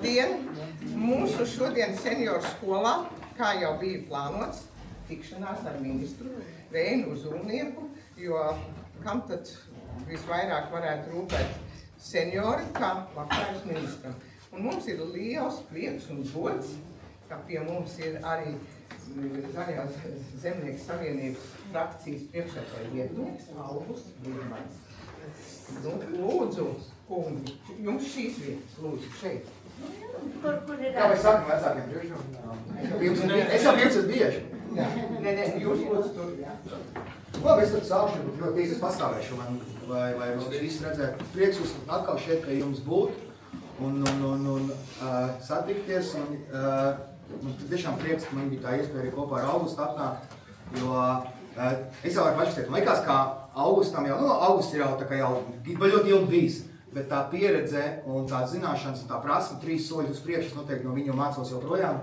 Labdien! Mūsu šodien senioru skolā, kā jau bija plānots, tikšanās ar ministru Reinu Zulnieku, jo kam tad visvairāk varētu rūpēt seniori, kā labklājības ministram. Un mums ir liels prieks un gods, ka pie mums ir arī Zaļās zemnieku savienības frakcijas priekšsēdētāja vietnieks Augusts Birmans. Lūdzu, kungi, jums šīs vietas, lūdzu, šeit. Kā mēs sakam vecākiem priekšām? Es jau 15 bieži. Jā, nē, jūs lūdzu tur, jā. Labi, es tad sākšu, ļoti īsti pastāvēšu, lai vēl visi redzētu. Prieks jūs atkal šeit pie jums būt un satikties. Man tiešām prieks, ka man bija tā iespēja arī kopā ar Augustu atnākt, jo es jau varu pašķiet, man likās, ka Augustam jau, Augusts ir jau tā kā jau ļoti ilgi bijis, bet tā pieredze un tā zināšanas un tā prasme 3 soļus uz priekšu, es noteikti no viņu mācos joprojām.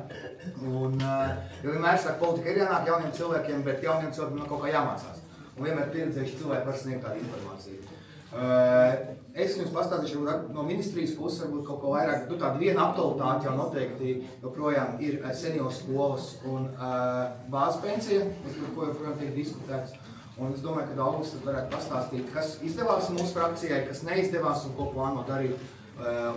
Un jo vienmēr saka, politika ir jānāk jauniem cilvēkiem, bet jauniem cilvēkiem kaut kā jāmācās. Un vienmēr pieredzējuši cilvēki var sniegt tādu informāciju. Es jums pastāstīšu no ministrijas puses, varbūt kaut ko vairāk, tāda viena aktualitāte jau noteikti joprojām ir senioru skolas un bāzes pensija, par ko joprojām tiek diskutēts. Un es domāju, ka Augusts varētu pastāstīt, kas izdevās mūsu frakcijai, kas neizdevās un ko plāno darīt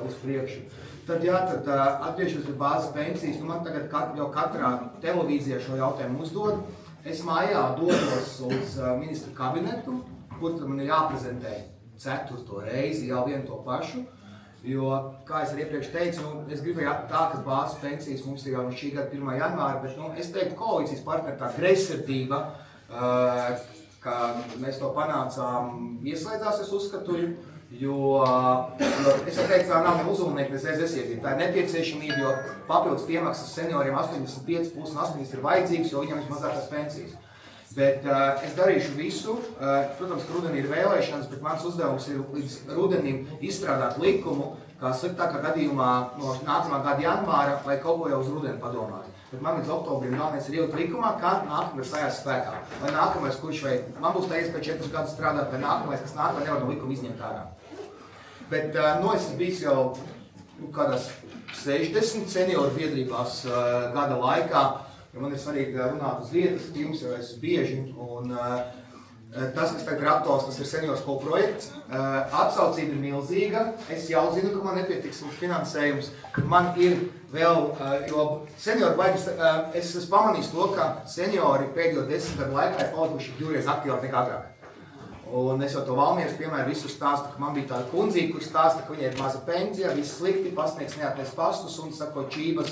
uz priekšu. Tad atgriežos pie bāzes pensijas, man tagad jau katrā televīzijā šo jautājumu uzdod. Es mājā dodos uz ministru kabinetu, kur man ir jāprezentē 4. reizi jau vienu to pašu, jo, kā es arī iepriekš teicu, es gribēju tā, ka bāzes pensijas mums ir jau šī gada 1. janvāra, bet es teiktu koalīcijas partneri tā greizsirdība, ka mēs to panācām ieslēdzās, es uzskatu, jo es teicu, tā nav ne uzulnieki, ne ZZS, tā ir nepieciešamība, jo papildus piemaksas senioriem 85 plus un 80 ir vajadzīgs, jo viņam ir mazākās pensijas. Bet es darīšu visu, protams, ka rudenī ir vēlēšanas, bet mans uzdevums ir līdz rudenim izstrādāt likumu, kā sliktākā gadījumā no nākamā gada janvāra, lai kaut ko jau uz rudeni padomātu. Bet man līdz oktobrim galvenais ir ielikt likumā, kā nākamais stājās spēkā. Vai nākamais, kurš vai man būs tā iespēja 4 gadus strādāt, vai nākamais, kas nāk, vai nevar no likuma izņemt ārā. Bet es bijis jau kādās 60 senioru biedrībās gada laikā, jo man ir svarīgi runāt uz vietas, jums jau esmu bieži, un tas, kas tagad ir aktuāls, tas ir senioru skolu projekts. Atsaucība ir milzīga, es jau zinu, ka man nepietiks finansējums, man ir vēl, jo seniori baigas, es esmu pamanījis to, ka seniori pēdējo 10 gadu laikā ir palikuši 2 reizes aktīvāk nekā agrāk. Un es jau to Valmieras piemēru visu stāstu, ka man bija tāda kundzīga, kur stāsta, ka viņai ir maza pensija, viss slikti, pasniegs neatnes pastus un sako čības,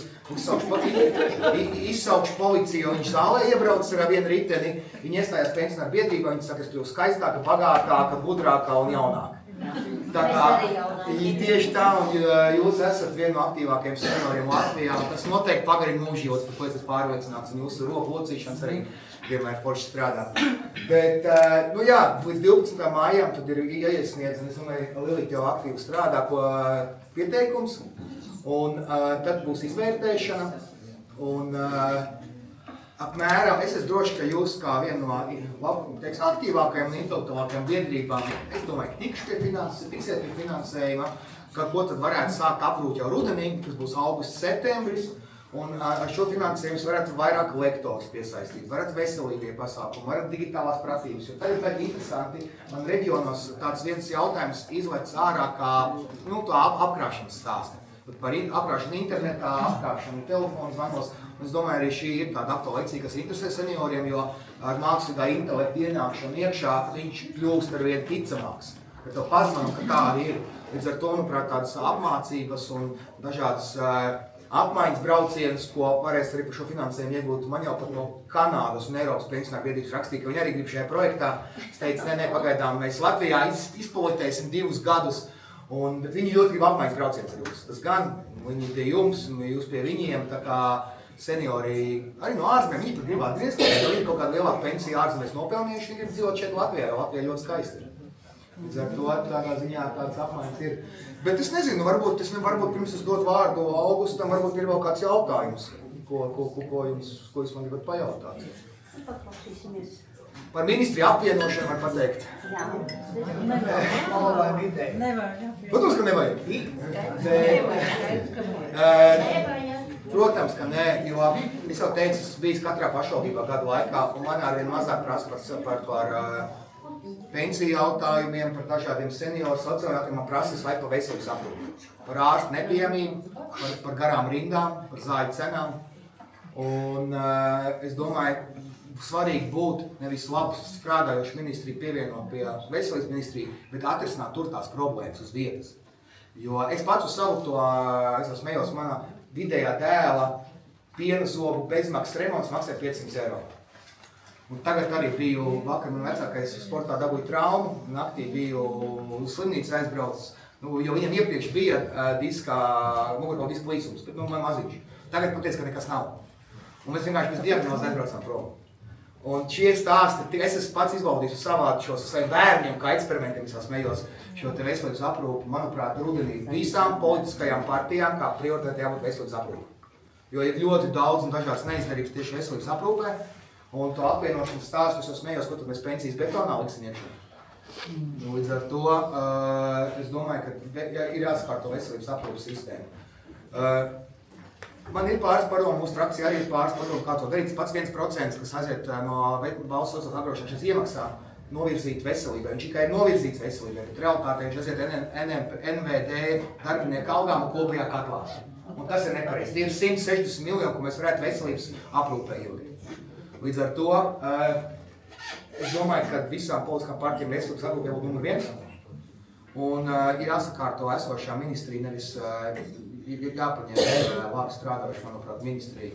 izsaukšu policiju, jo viņš zālē iebrauc ar vienu riteni, viņi iestājās pensionāru biedrībā, viņi saka, es kļūstu skaistāka, bagātāka, gudrākā un jaunāka. Tā kā tieši tā, un jūs esat viena no aktīvākajiem senioriem Latvijā, un tas noteikti pagarina mūžības, par ko es esmu pārliecināts, un jūsu roku locīšanas arī vienmēr forši strādā. Bet, līdz 12. mājām tad ir jāiesniedz, un es domāju, ka Lilita jau aktīvi strādā pieteikums, un tad būs izvērtēšana, un apmēram, es esmu droši, ka jūs kā viena no aktīvākajām un intelektuālākajām biedrībām, es domāju, tiksiet pie finansējuma, ka ko tad varētu sākt aprūt jau rudenī, kas būs augusts, septembris, un ar šo finansējumu varētu vairāk lektorus piesaistīt, varat veselīgie pasākumi, varat digitālās pratības, jo tagad ir interesanti, man reģionos tāds viens jautājums izlec ārā kā tā apkrāšanas stāsta. Par apkrāšanu internetā, apkrāšanu telefonu zvanos. Es domāju, arī šī ir tāda aktuāla lekcija, kas interesē senioriem, jo ar mākslīgā intelekta ienākšanu iekšā viņš kļūst ar vien ticamāks. Ka tev pazvanam, ka tā arī ir. Līdz ar to, manuprāt, tādas apmācības un dažādas apmaiņas braucienas, ko varēs arī par šo finansējumu iegūt. Man jau pat no Kanādas un Eiropas pensionāru biedrības rakstīja, ka viņi arī grib šajā projektā. Es teicu, nē, pagaidām mēs Latvijā izpolitēsim 2 gadus. Bet viņi ļoti grib apmaiņas brauciens ar jūs. Tas gan, viņi pie jums, jūs pie viņiem, tā kā seniori arī no ārzemēm, viņi tur grib atgriezties, jo viņi kaut kādu lielāku pensiju ārzemēs nopelnījuši, viņi grib dzīvot šeit Latvijā, jo Latvijā ļoti skaisti ir. Līdz ar to tādā ziņā tādas apmaiņas ir. Bet es nezinu, varbūt pirms es dot vārdu Augustam, varbūt ir vēl kāds jautājums, ko jūs man gribat pajautāt. Paklausīsimies. Par ministriju apvienošanu var pateikt. Jā. Protams, ka nevajag. Protams, ka nē, jo es jau teicu, es biju katrā pašvaldībā gadu laikā, un man arvien mazāk prasa par pensiju jautājumiem, par dažādiem senioru sociālajiem, man prasas vai par veselības aprūpi. Par ārstu nepieejamību, par garām rindām, par zāļu cenām. Un es domāju, svarīgi būt nevis labu strādājošu ministriju pievienot pie veselības ministriju, bet atrisināt tur tās problēmas uz vietas. Jo es pats uz savu to, es esmu smējos, mana vidējā dēla piena zobu bezmaksas remonts maksāja 500 eiro. Un tagad arī biju, vakar man vecākais sportā dabūja traumu, naktī biju slimnīcā aizbraucis, jo viņam iepriekš bija mugurkaula diska plīsums, bet man maziņš. Tagad pateica, ka nekas nav. Un mēs vienkārši bez diagnozes aizbraucām prom. Un šie stāsti, es esmu pats izbaudījis uz saviem bērniem, kā eksperimentiem, es smējos šo te veselības aprūpu, manuprāt, rudenī visām politiskajām partijām, kā prioritāte jābūt veselības aprūpu. Jo ir ļoti daudz un dažādas neizdarības tieši veselības aprūpē, un to apvienošanas stāstu es smējos, ko tad mēs pensijas betonā liksim iekšā. Līdz ar to es domāju, ka ir jāsakārto veselības aprūpas sistēma. Man ir pāris padomu, mūsu frakcija arī ir pāris padomu, kā to darīt. Pats 1%, kas aiziet no valsts sociālās apdrošināšanas iemaksām, novirzīt veselībai. Viņš tikai ir novirzīts veselībai, bet realitātē viņš aiziet NVD darbinieku algām un kopējā katlā. Un tas ir nepareizi. Tie ir 160 miljoni, ko mēs varētu veselības aprūpē ielikt. Līdz ar to es domāju, ka visām politiskām partijām veselības aprūpē būtu numur 1. Un ir jāsakārto esošā ministrija, nevis ir jāpaņem labi strādājuši, manuprāt, ministrija.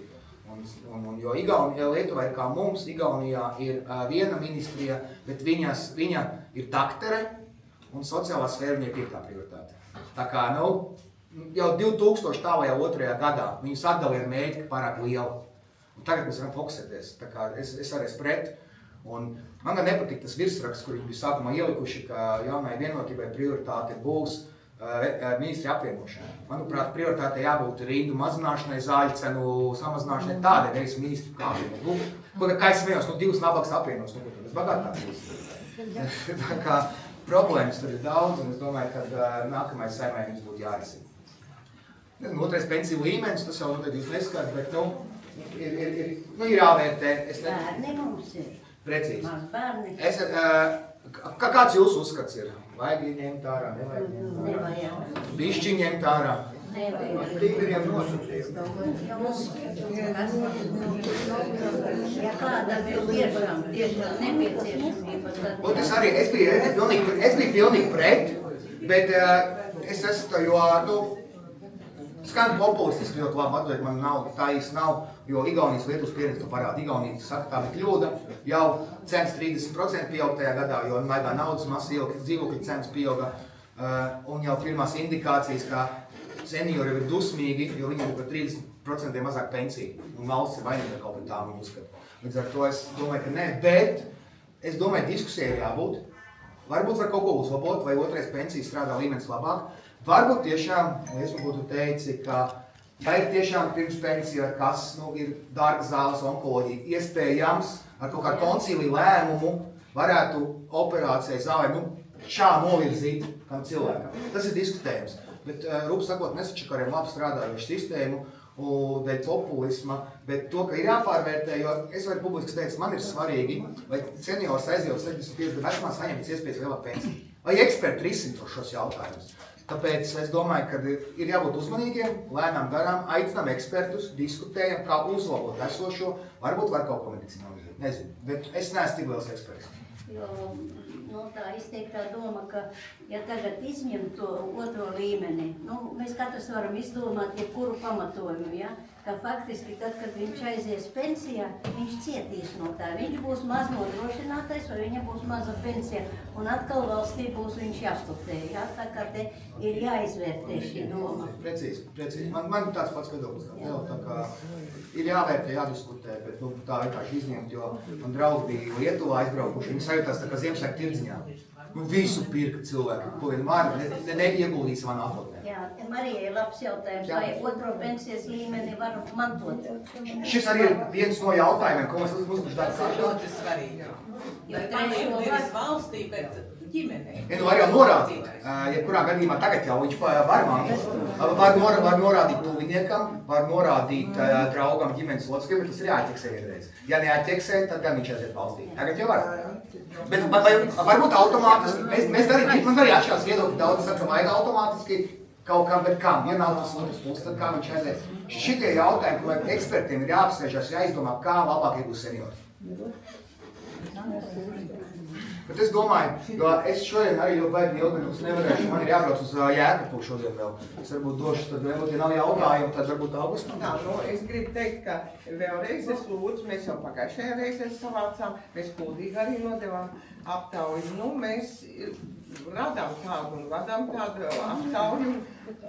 Jo Lietuvā ir kā mums, Igaunijā ir viena ministrija, bet viņa ir daktere un sociālā sfēra viņai ir 5. prioritāte. Tā kā, jau 2000. tā vai jau 2. gadā viņus atdalīja ar mērķi pārāk lielu. Un tagad mēs varam fokusēties. Tā kā es arī esmu pret. Un man gan nepatīk tas virsraksts, kur viņi bija sākumā ielikuši, ka jaunai vienotībai prioritāte būs ministri apvienošana. Manuprāt, prioritātei jābūt rindu mazināšanai, zāļu cenu samazināšanai, tādai nevis ministru kā apvienot. Kā es smējos, 2 nabagas apvienos, tas bagātāks būs. Tā kā problēmas tur ir daudz, un es domāju, ka nākamais saimai mums būtu jārisina. 2. pensiju līmenis, tas jau noteikti jūs neskatāt, bet ir jāvērtē. Bērni mums ir. Precīzi. Mazbērni. Kāds jūsu uzskats ir? Vajag ņemt ārā, nevajag ņemt ārā? Nevajag. Bišķi ņemt ārā? Nevajag. Ja kādam ir tiešām nepieciešamība, tad... Es biju pilnīgi pret, bet es esmu, jo, skan populistiski ļoti labi atdot man naudu, tā īsti nav, jo Igaunijas Lietuvas pieredze to parāda. Igaunija saka, tā bija kļūda, jau cenas 30% pieaug tajā gadā, jo maigā naudas masa ielikt, dzīvokļu cenas pieauga, un jau pirmās indikācijas, ka seniori ir dusmīgi, jo viņiem ir par 30% mazāk pensiju, un valsts ir vainīga kaut kā tā, viņi uzskata. Līdz ar to es domāju, ka nē, bet es domāju, diskusija ir jābūt. Varbūt var kaut ko uzlabot, vai 2. pensijas strādā līmenis labāk. Varbūt tiešām, es būtu teici, ka ja ir tiešām pirms pensija, kas ir dārgas zāles onkoloģija, iespējams ar kaut kādu koncīliju lēmumu varētu operācijai zālēm šā novirzīt kam cilvēkam. Tas ir diskutējums, bet rūp sakot, nesačakariem labi strādājuši sistēmu dēļ populisma, bet to, ka ir jāpārvērtē, jo es varu publiski teikt, man ir svarīgi, lai seniors aizjūt 75 gadu vecumā saņem pēc iespējas lielāku pensiju. Lai eksperti risina šos jautājumus. Tāpēc es domāju, ka ir jābūt uzmanīgiem, lēnām garām, aicinām ekspertus, diskutējam, kā uzlabot esošo, varbūt var kaut ko medicinalizēt, nezinu, bet es neesmu tik liels eksperts. Jo tā izteiktā doma, ka ja tagad izņem to 2. līmeni, mēs katrs varam izdomāt jebkuru pamatojumu, ja? Ka faktiski tad, kad viņš aizies pensijā, viņš cietīs no tā. Viņš būs maz nodrošinātais vai viņam būs maza pensija un atkal valstī būs viņš jāstutē. Ja? Tā kā te ir jāizvērtē šī doma. Precīzi. Man tāds pats viedoklis, tā kā ir jāvērtē, jādiskutē, bet tā vienkārši izņemt, jo man draugi bija Lietuvā aizbraukuši, viņi sajūtās tā kā Ziemassvētku tirdziņā. Visu pirka cilvēki, ko vien var, neieguldīt savā nākotnē. Jā, Marijai ir labs jautājums, vai otro pensijas līmeni var mantot? Šis arī ir viens no jautājumiem, ko mēs uzdošam. Tas ir ļoti svarīgi. Jo Man trešo ir nevis var. valstī, bet ģimenei. Ja nu var jau norādīt, jebkurā gadījumā tagad jau viņš var mantot. Var norādīt tuviniekam, var norādīt draugam, ģimenes locekļiem, bet tas ir jāatķeksē vienreiz. Ja neatķeksē, tad gan viņš aiziet valstī. Tagad jau var. Bet varbūt automātiski, mēs darījām, man arī atšķirās viedokļi, daudz saka, ka vajag automātiski kaut kam, bet kam, ja nav tas otrs puses, tad kā viņš aiziet. Šitie jautājumi, ko ekspertiem ir jāapsēžās, jāizdomā, kā labāk iegūst seniori. Bet es domāju, jo es šodien arī jau baigi ilgi nevarēšu, man ir jābrauc uz Jēkabu šodien vēl. Es varbūt došu, tad varbūt, ja nav jautājumu, tad varbūt augustā. Tā, es gribu teikt, ka vēlreiz es lūdzu, mēs jau pagājušajā reizē savācām, mēs kuldīgi arī nodevām aptauju. Mēs radām tādu un vadām tādu aptauju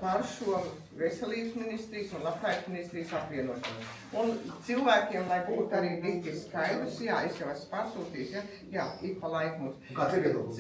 par šo veselības ministrijas un labklājības ministrijas apvienošanu. Un cilvēkiem, lai būtu arī dikti skaidrs, jā, es jau esmu pārsūtījis, jā, ik pa laiku mums. Kāds ir viedoklis?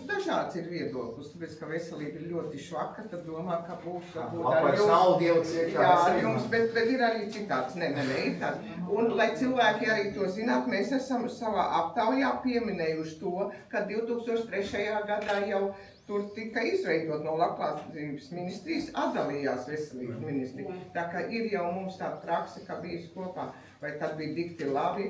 Dažāds ir viedoklis, tāpēc, ka veselība ir ļoti švaka, tad domā, ka būs Labklājības nauda ieliks iekšā. Jā, jums, bet ir arī citāds, ir tāds. Un, lai cilvēki arī to zinātu, mēs esam savā aptaujā pieminējuši to, ka 2003. gadā jau tur tika izveidot no labklājības ministrijas, atdalījās veselības ministrija. Tā kā ir jau mums tāda prakse, ka bijis kopā, vai tad bija dikti labi,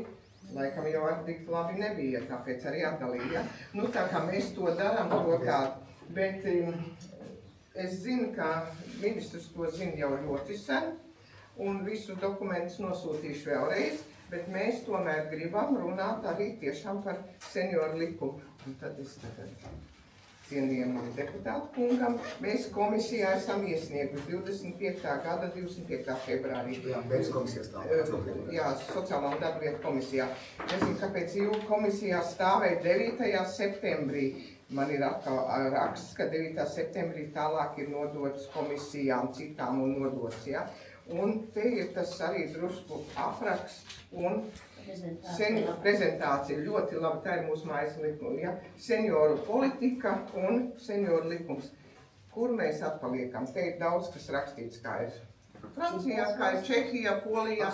laikam jau ar dikti labi nebija, tāpēc arī atdalīja. Nu, tā kā mēs to darām, to kā, bet es zinu, ka ministrs to zina jau ļoti sen, un visus dokumentus nosūtīšu vēlreiz, bet mēs tomēr gribam runāt arī tiešām par senioru likumu. Un tad es tagad cienījamam deputātu kungam, mēs komisijā esam iesnieguši 25. gada 25. februārī. Jā, bez komisijas stāv. Jā, sociālā un darba lietu komisijā. Nezinu, kāpēc ilgi komisijā stāvēja 9. septembrī. Man ir atkal raksts, ka 9. septembrī tālāk ir nodots komisijām citām un nodots, ja. Un te ir tas arī drusku apraksts un prezentācija ļoti labi, tā ir mūsu mājas likuma, ja? Senioru politika un senioru likums. Kur mēs atpaliekam? Te ir daudz, kas rakstīts, kā ir Francijā, kā ir Čehijā, Polijā.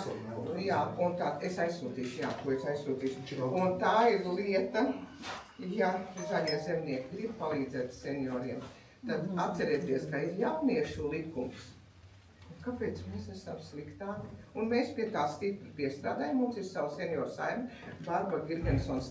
Jā, un tā, es aizsūtīšu, jā, ko es aizsūtīšu. Un tā ir lieta, ja zaļie zemnieki grib palīdzēt senioriem, tad atcerieties, ka ir jauniešu likums. Kāpēc mēs esam sliktāki? Un mēs pie tā stipri piestrādājam, mums ir savu senioru saimi, Barbara Girgensons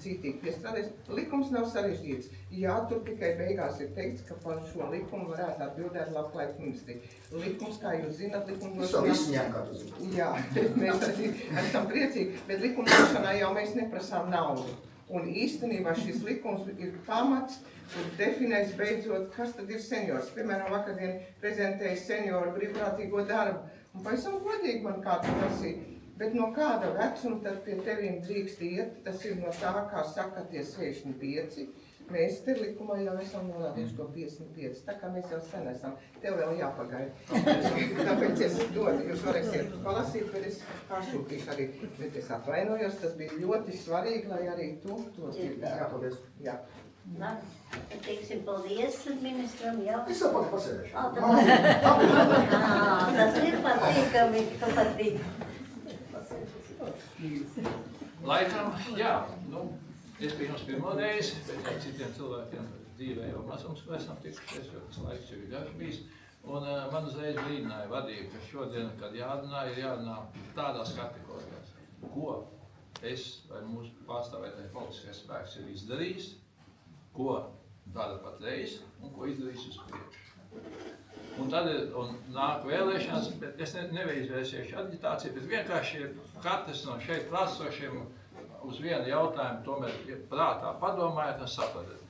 citīgi piestrādājas. Likums nav sarežģīts. Jā, tur tikai beigās ir teikts, ka par šo likumu varētu atbildēt labklājības ministrija. Likums, kā jūs zināt, likumdošanā... Visu ņem, kā tu zini. Jā, mēs arī esam priecīgi, bet likumdošanā jau mēs neprasām naudu. Un īstenībā šis likums ir pamats, kur definēs beidzot, kas tad ir seniors. Piemēram, vakardien prezentēja senioru brīvprātīgo darbu. Un pavisam godīgi man kāds prasīja, bet no kāda vecuma tad pie tevīm drīkst iet, tas ir no tā, kā saka tie 65. Mēs te likumā jau esam norādījuši to 55, tā kā mēs jau sen esam, tev vēl jāpagaida. Tāpēc es dodu, jūs varēsiet palasīt, bet es pārsūtīšu arī, bet es atvainojos, tas bija ļoti svarīgi, lai arī to dzirdētu. Jā, paldies. Jā. Labi, tad teiksim paldies ministram, jā. Es jau pat pasēdēšu. Tas ir patīkami, ka patīk. Laikam, jā, nu, es biju jums pirmo reizi, bet ar citiem cilvēkiem dzīvē jau mazums esam tikušies, jo tas laiks jau ir garš bijis. Un man uzreiz brīdināja vadība, ka šodien, kad jārunā, ir jārunā tādās kategorijās, ko es vai mūsu pārstāvētāji politiskais spēks ir izdarījis, ko dara patreiz un ko izdarīs uz priekšu. Un tad nāk vēlēšanas, bet es neveizvēsiešu aģitāciju, bet vienkārši katrs no šeit klāsošiem uz vienu jautājumu tomēr prātā padomājot un sapratat.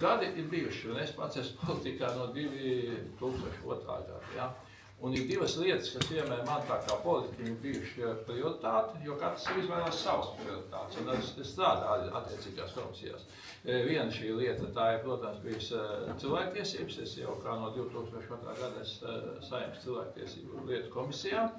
Gadi ir bijuši, un es pats esmu politikā no 2002. gada, ja? Un ir divas lietas, kas vienmēr man tā kā politiķi ir bijuši prioritāti, jo katrs izvēlās savas prioritātes, un es strādāju attiecīgās komisijās. Viena šī lieta, tā ir, protams, bijusi cilvēktiesības, es jau kā no 2002. gada es Saeimas cilvēktiesību lietu komisijā.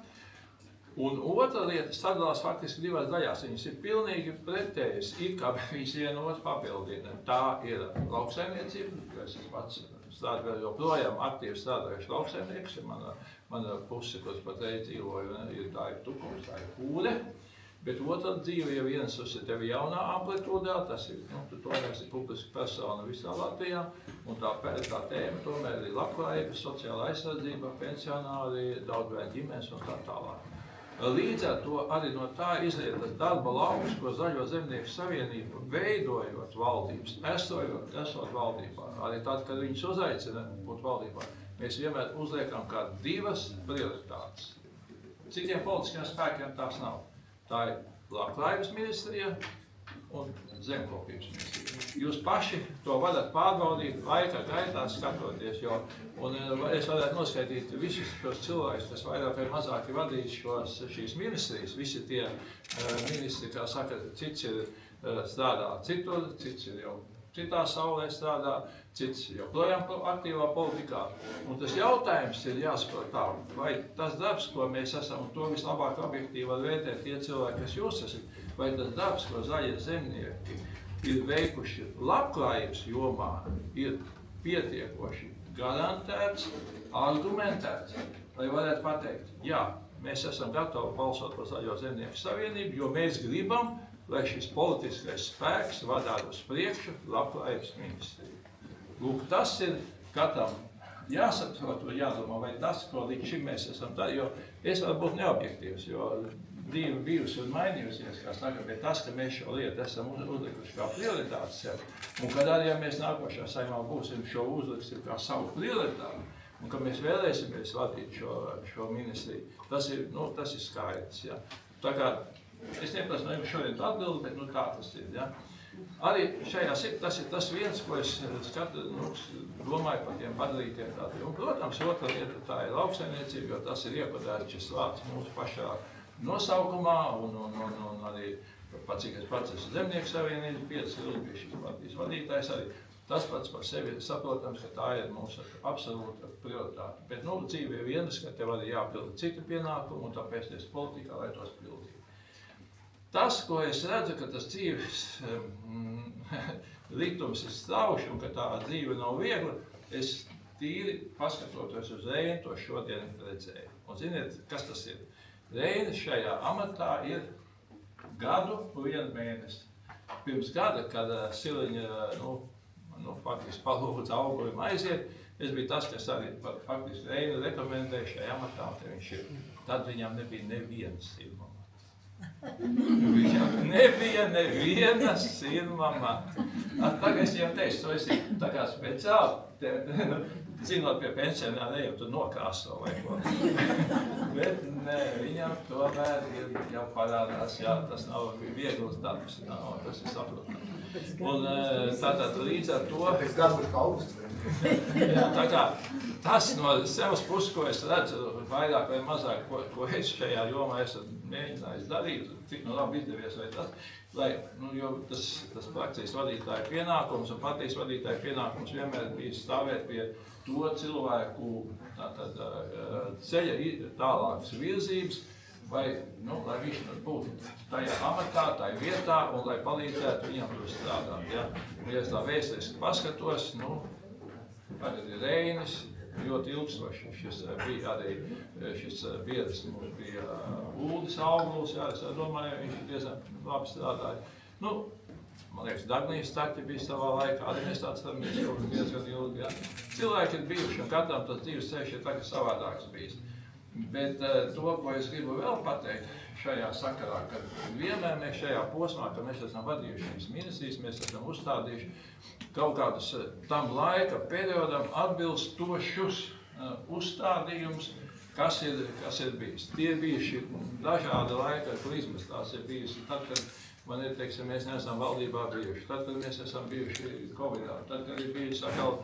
Un otra lieta sadalās faktiski divās daļās. Viņas ir pilnīgi pretējas, it kā viņas viena otru papildina. Tā ir lauksaimniecība, jo es pats strādāju, joprojām aktīvi strādājuši lauksaimnieks, ir mana puse, kuras patreiz dzīvoju, tā ir tukums, tā ir kūde. Bet otra dzīve jau ienesusi tevi jaunā amplitūdā, tas ir, tu tomēr esi publiska persona visā Latvijā, un tā tēma tomēr ir labklājība, sociāla aizsardzība, pensionāri, daudzbērnu ģimenes un tā tālāk. Līdz ar to arī no tā izriet tas darba lauks, ko Zaļo zemnieku savienību veidojot valdības, esot valdībā, arī tad, kad viņus uzaicina būt valdībā, mēs vienmēr uzliekam kā divas prioritātes. Citiem politiskiem spēkiem tās nav. Tā ir labklājības ministrija un zemkopības ministrija. Jūs paši to varat pārbaudīt laika gaitā skatoties, un es varētu noskaidīt visus šos cilvēkus, kas vairāk vai mazāk ir vadījis šīs ministrijas. Visi tie ministri, kā saka, cits ir strādā citur, cits ir jau citā saulē strādā, cits joprojām aktīvā politikā. Un tas jautājums ir jāsaprot tā, vai tas darbs, ko mēs esam, un to vislabāk objektīvi var vērtēt tie cilvēki, kas jūs esat, vai tas darbs, ko Zaļie zemnieki ir veikuši labklājības jomā, ir pietiekoši garantēts, argumentēts, lai varētu pateikt, jā, mēs esam gatavi balsot par Zaļo zemnieku savienību, jo mēs gribam, lai šis politiskais spēks vadātu uz priekšu labklājības ministriju. Lūk, tas ir katram jāsaprot un jādomā, vai tas, ko līdz šim mēs esam darījuši, jo es varu būt neobjektīvs, jo dzīve bijusi un mainījusies, kā saka, bet tas, ka mēs šo lietu esam uzlikuši kā prioritāti sev, un kad arī, ja mēs nākošā saimā būsim šo uzliksim kā savu prioritāti, un ka mēs vēlēsimies vadīt šo ministriju, tas ir skaidrs, ja. Tā kā es neprasu no jums šodien atbildi, bet tā tas ir, ja. Arī tas ir tas viens, ko es domāju par tiem padarītiem tādiem. Un, protams, otra lieta tā ir lauksaimniecība, jo tas ir iekodēts šis vārds mūsu pašā nosaukumā, un arī, pat cik es pats esmu zemnieku savienības, 5 ilgi bija šis partijas vadītājs arī. Tas pats par sevi ir saprotams, ka tā ir mūsu absolūta prioritāte. Bet, dzīve ir vienas, ka tev arī jāpilda citu pienākumu, un tāpēc es politikā, lai tos pildītu. Tas, ko es redzu, ka tas dzīves ritums ir strauši un ka tā dzīve nav viegla, es tīri paskatoties uz Reinu to šodien redzēju. Un ziniet, kas tas ir? Reina šajā amatā ir gadu un 1 mēnesi. Pirms gada, kad Siliņa, faktiski palūdza auguļumu aiziet, es biju tas, kas arī faktiski Reinu rekomendēja šajā amatā, un viņš ir. Tad viņam nebija nevienas sirmamā. Viņam nebija neviena sirmamā. Tagad es jau teicu, to esi tā kā speciāli, zinot pie pensionāra, jau tu nokrāso vai ko. Bet ne, viņam tomēr ir jau parādās, jā, tas nav viegls darbs, tas ir saprotams. Un tātad līdz ar to... Pēc gadu būs kā augusts. Tā kā tas no savas puses, ko es redzu, vairāk vai mazāk, ko es šajā jomā esmu mēģinājis darīt, cik labi izdevies vai tas, lai, jo tas frakcijas vadītāja pienākums un partijas vadītāja pienākums vienmēr bija stāvēt pie to cilvēku ceļa tālākas virzības, vai, lai viņš būtu tajā amatā, tajā vietā, un lai palīdzētu viņam tur strādāt, ja. Ja es tā vēsturiski paskatos, arī Reinis ļoti ilgstoši, šis bija arī šis biedrs, mums bija Uldis Auguls, jā, es domāju, viņš diezgan labi strādāja. Man liekas, Dagnijas Starti bija savā laikā, arī mēs tāds stamies jau diezgan ilgi, jā. Cilvēki ir bijuši, un katram tas dzīves ceļš ir tagad savādāks bijis. Bet to, ko es gribu vēl pateikt šajā sakarā, ka vienmēr mēs šajā posmā, kad mēs esam vadījuši šīs ministrijas, mēs esam uzstādījuši kaut kādus tam laika periodam atbilstošus uzstādījumus, kas ir bijis. Tie ir bijuši dažāda laika klizmas, tās ir bijusi tad, kad man ir, teiksim, mēs neesam valdībā bijuši, tad, kad mēs esam bijuši Covidā, tad, kad ir bijusi atkal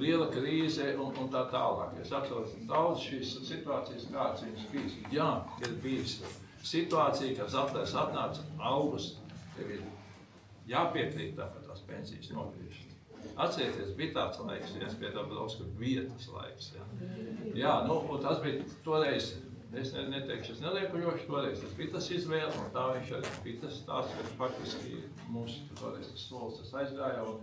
liela krīze un tā tālāk. Es atceros daudz šīs situācijas, kāds viņas bijis. Jā, ir bijis situācija, kad Zatlers atnāca augusts, tev ir jāpiekrīt tam, ka tās pensijas nogriežas. Atcerieties, bija tāds laiks, viens pie Dabrauska vietas laiks. Jā, un tas bija toreiz Es neteikšu, es nelieku ļoti toreiz, tas bija tas izvēle, un tā viņš arī bija tas stāsts, ka faktiski mums toreiz tas solis tas aizgāja, un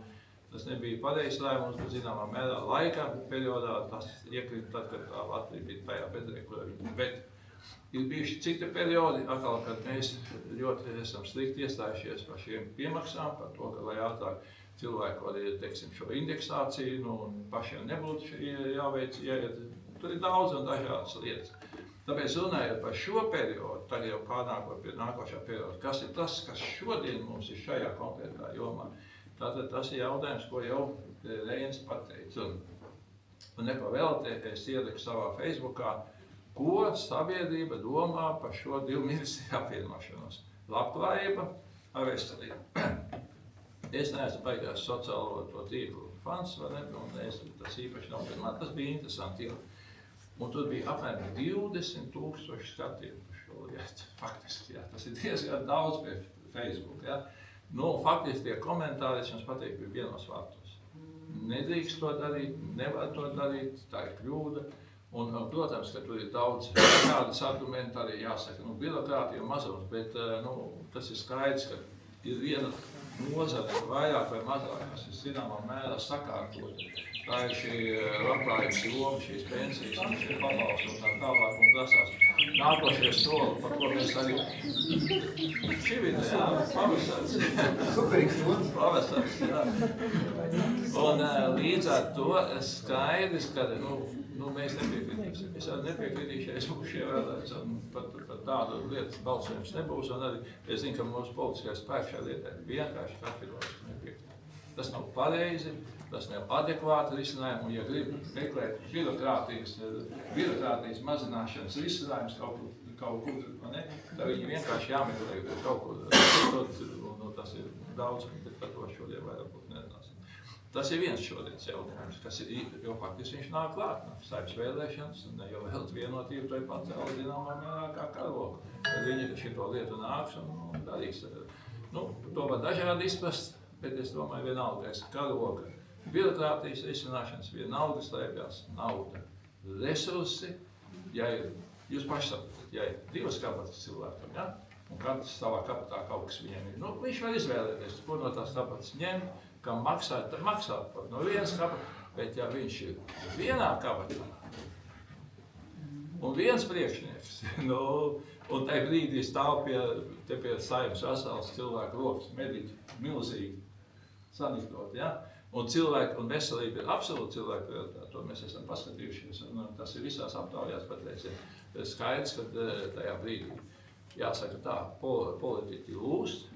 tas nebija pareizs lēmums, bet zināmā mērā laika periodā tas iekrita tad, kad tā Latvija bija tajā bedrē, kur viņi, bet ir bijuši citi periodi, atkal, kad mēs ļoti esam slikti iestājušies par šiem piemaksām, par to, ka lai ātrāk cilvēki var, teiksim, šo indeksāciju, nu, un pašiem nebūtu jāveic, tur ir daudz un dažādas lietas. Tāpēc runājot par šo periodu, tagad jau pārnākot pie nākošā perioda, kas ir tas, kas šodien mums ir šajā konkrētā jomā, tātad tas ir jautājums, ko jau Reinis pateica. Un nepavēlti, es ieliku savā Facebookā, ko sabiedrība domā par šo 2 ministriju apvienošanos. Labklājība ar veselību. Es neesmu baigās sociālo to tīklu fans, vai ne, un tas īpaši nav, bet man tas bija interesanti. Un tur bija apmēram 20,000 skatījumu par šo lietu. Faktiski, jā, tas ir diezgan daudz pie Facebook. Jā. Nu, faktiski tie komentāri, es jums pateiktu, bija vienos vārtos. Nedrīkst to darīt, nevar to darīt, tā ir kļūda. Un, protams, ka tur ir daudz tādas argumenti arī jāsaka, nu, birokrātija un mazums, bet nu, tas ir skaidrs, ka ir viena nozare vairāk vai mazāk, kas ir zināmā mērā sakārtot. Tā ir šī labklājības joma, šīs pensijas, un šie pabalsti un tā tālāk, un prasās nākošie soli, par ko mēs arī šī vidē, jā, pavasaris. Superīgs stundas. Pavasaris, jā. Un līdz ar to skaidrs, ka, nu mēs nepiekritīsim. Es arī nepiekritīšu, ja es būšu ievēlēts, un pat tādu lietu balsojums nebūs, un arī es zinu, ka mūsu politiskais spēks šajā lietā vienkārši kategoriski nepiekrīt. Tas nav pareizi. Tas nav adekvāti risinājumi, un ja grib meklēt birokrātijas mazināšanas risinājumus kaut kur, ne, tad viņi vienkārši jāmeklē kaut kur, un tas ir daudz, bet par to šodien vairāk būt nerunāsim. Tas ir viens šodienas jautājums, kas ir, jo faktiski viņš nāk klāt, Saeimas vēlēšanas, un jau vēl vienotību to ir pacēla zināmā mērā kā karogu. Tad viņi šito lietu nāks un darīs. Nu, to var dažādi izprast, bet es domāju vienalga, karoga. Birokrātijas risināšanas vienalga slēpjas nauda, resursi, ja ir, jūs paši saprotat, ja ir 2 kabatas cilvēkam, ja? Un katrs savā kabatā kaut kas viņiem ir, nu, viņš var izvēlēties, ko no tās kabatas ņem, kam maksāt, tad maksāt pat no vienas kabatas, bet ja viņš ir vienā kabatā un viens priekšnieks, nu, un tajā brīdī stāv pie Saeimas vesels cilvēku rokas, mediķi, milzīgi saniktot, ja? Un cilvēki un veselība ir absolūti cilvēku prioritāte, to mēs esam paskatījušies, un tas ir visās aptaujās pateicis. Ir skaidrs, ka tajā brīdī jāsaka tā, politiķi lūst,